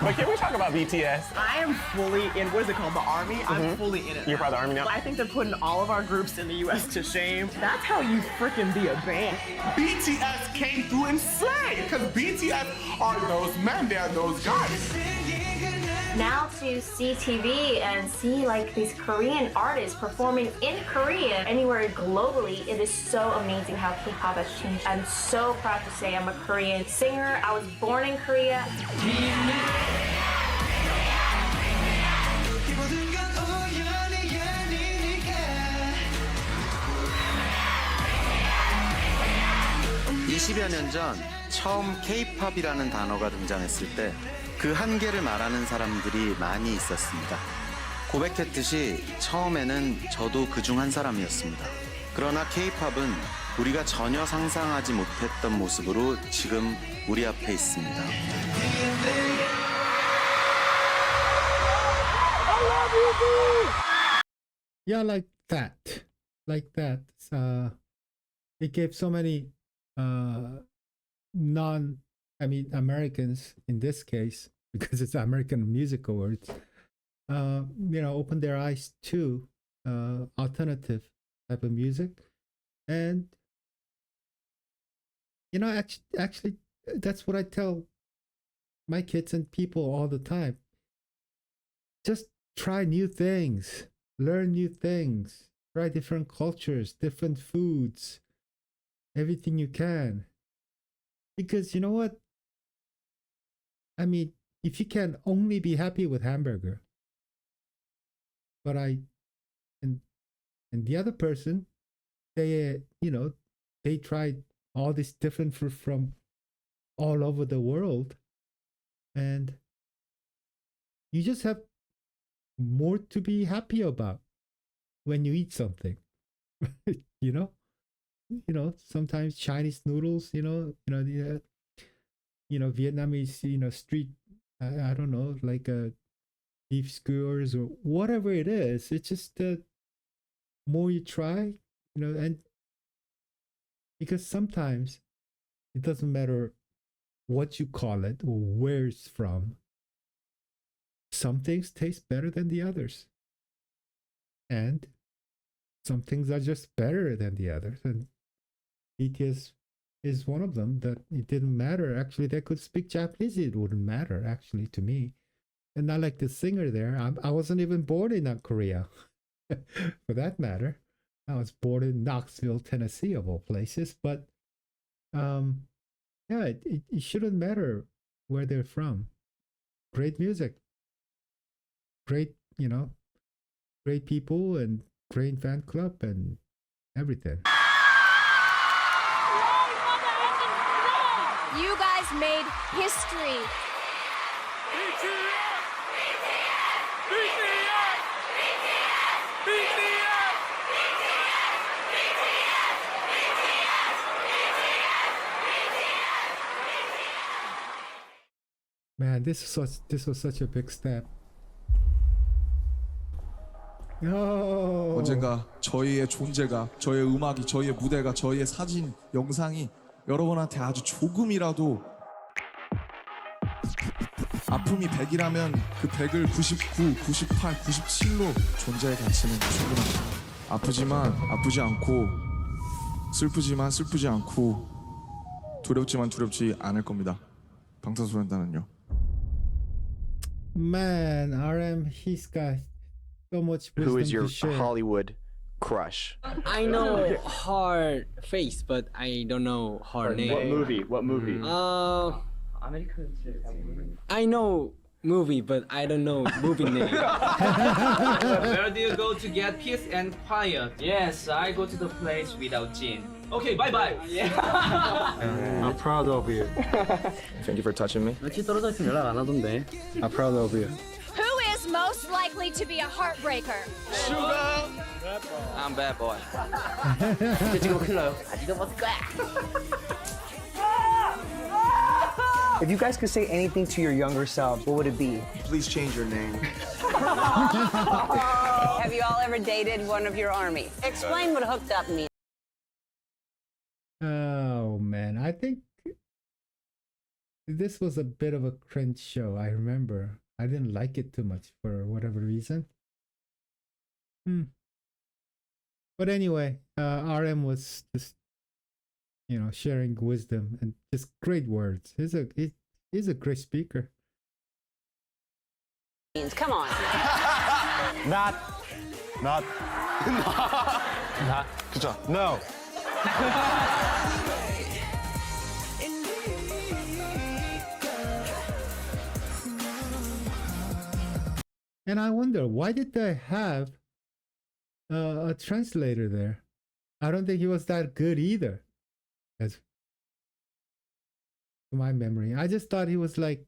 But can we talk about BTS? I am fully in, what is it called, the Army? I'm fully in it. You're part of the Army now? I think they're putting all of our groups in the U.S. to shame. That's how you freaking be a band. BTS came through and slayed, because BTS are those men, they're those guys. Now to see TV and see like these Korean artists performing in Korea anywhere globally, it is so amazing how K-pop has changed. I'm so proud to say I'm a Korean singer. I was born in Korea. (20여 년 전) 처음 K-팝이라는 단어가 등장했을 때 그 한계를 말하는 사람들이 많이 있었습니다. 고백했듯이 처음에는 저도 그중 한 사람이었습니다. 그러나 K-팝은 우리가 전혀 상상하지 못했던 모습으로 지금 우리 앞에 있습니다. Yeah, like that. It gave so many Americans in this case, because it's American Music Awards, open their eyes to alternative type of music. And, actually, that's what I tell my kids and people all the time. Just try new things, learn new things, try different cultures, different foods, everything you can. Because you know what? I mean, if you can only be happy with hamburger, but and the other person, they tried all this different food from all over the world, and you just have more to be happy about when you eat something. Sometimes Chinese noodles, Vietnamese, street, I don't know, like beef skewers or whatever it is. It's just more you try, and because sometimes it doesn't matter what you call it or where it's from. Some things taste better than the others. And some things are just better than the others. And BTS is one of them that it didn't matter. Actually, they could speak Japanese. It wouldn't matter, actually, to me. and not like the singer there. I wasn't even born in Korea, for that matter. I was born in Knoxville, Tennessee, of all places. But yeah, it shouldn't matter where they're from. Great music, great, great people, and great fan club, and everything. You guys made history. Man, this was such a big step. Oh. 언젠가 저희의 존재가, 저희의 음악이, 저희의 무대가, 저희의 사진, 영상이 여러분한테 아주 조금이라도 아픔이 100이라면 그 100을 99, 98, 97로 존재의 가치는 충분합니다. 아프지만 아프지 않고, 슬프지만 슬프지 않고, 두렵지만 두렵지 않을 겁니다. 방탄소년단은요. Man, RM, he's got so much wisdom. Who is your to share. Hollywood crush? I know her face, but I don't know her name. What movie? What movie? I know movie, but I don't know movie name. Where do you go to get peace and quiet? Yes, I go to the place without Jin. Okay, bye bye. I'm proud of you. Thank you for touching me. 며칠 떨어져 있으면 연락 안 하던데. I'm proud of you. Who is most likely to be a heartbreaker? Sugar. I'm bad boy. 이제 지금 큰일 나요. 네가 먹을 거야. If you guys could say anything to your younger self, what would it be? Please change your name. Have you all ever dated one of your army? Explain what hooked up means. Oh man, I think this was a bit of a cringe show. I remember I didn't like it too much for whatever reason. But anyway, RM was just, sharing wisdom and just great words. He's a great speaker. Come on. Not. 그죠? No. And I wonder, why did they have a translator there? I don't think he was that good either. As to my memory, I just thought he was like,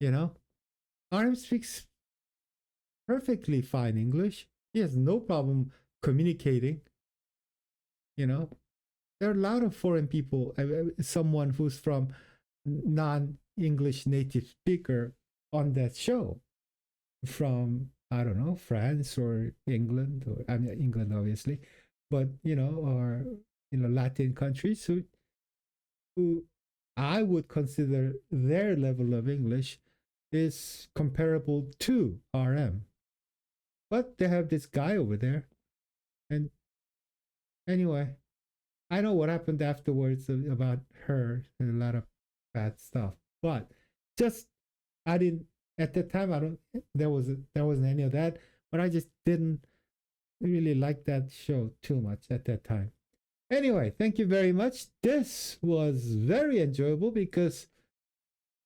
RM speaks perfectly fine English. He has no problem communicating. There are a lot of foreign people, someone who's from non-English native speaker on that show, from, I don't know, France or England, or I mean England obviously, but or Latin countries who I would consider their level of English is comparable to RM. But they have this guy over there. And anyway, I know what happened afterwards about her and a lot of bad stuff. But just, I didn't, at the time, there wasn't any of that. But I just didn't really like that show too much at that time. Anyway, thank you very much. This was very enjoyable because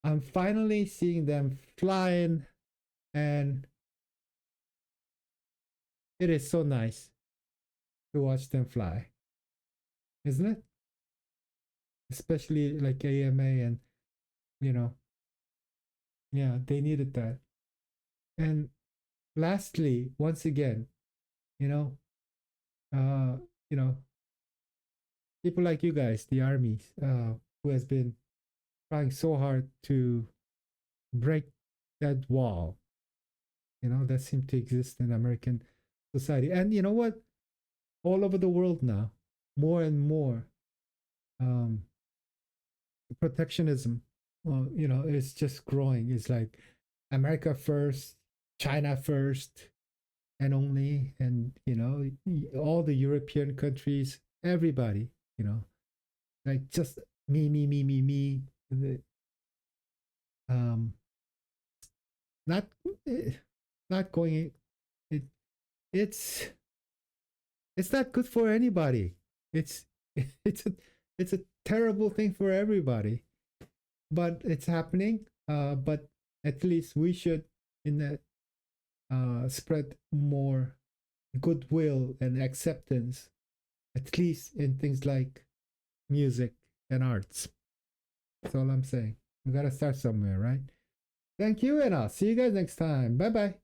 I'm finally seeing them flying, and it is so nice to watch them fly, isn't it? Especially like AMA, and yeah, they needed that. And lastly, once again, people like you guys, the armies, who has been trying so hard to break that wall, that seemed to exist in American society. And you know what? All over the world now, more and more, protectionism, is just growing. It's like America first, China first, and only, and all the European countries, everybody, like just me. not not going it's not good for anybody. It's it's a terrible thing for everybody, but it's happening. But at least we should spread more goodwill and acceptance, at least in things like music and arts. That's all I'm saying. We gotta start somewhere, right? Thank you, and I'll see you guys next time. Bye bye.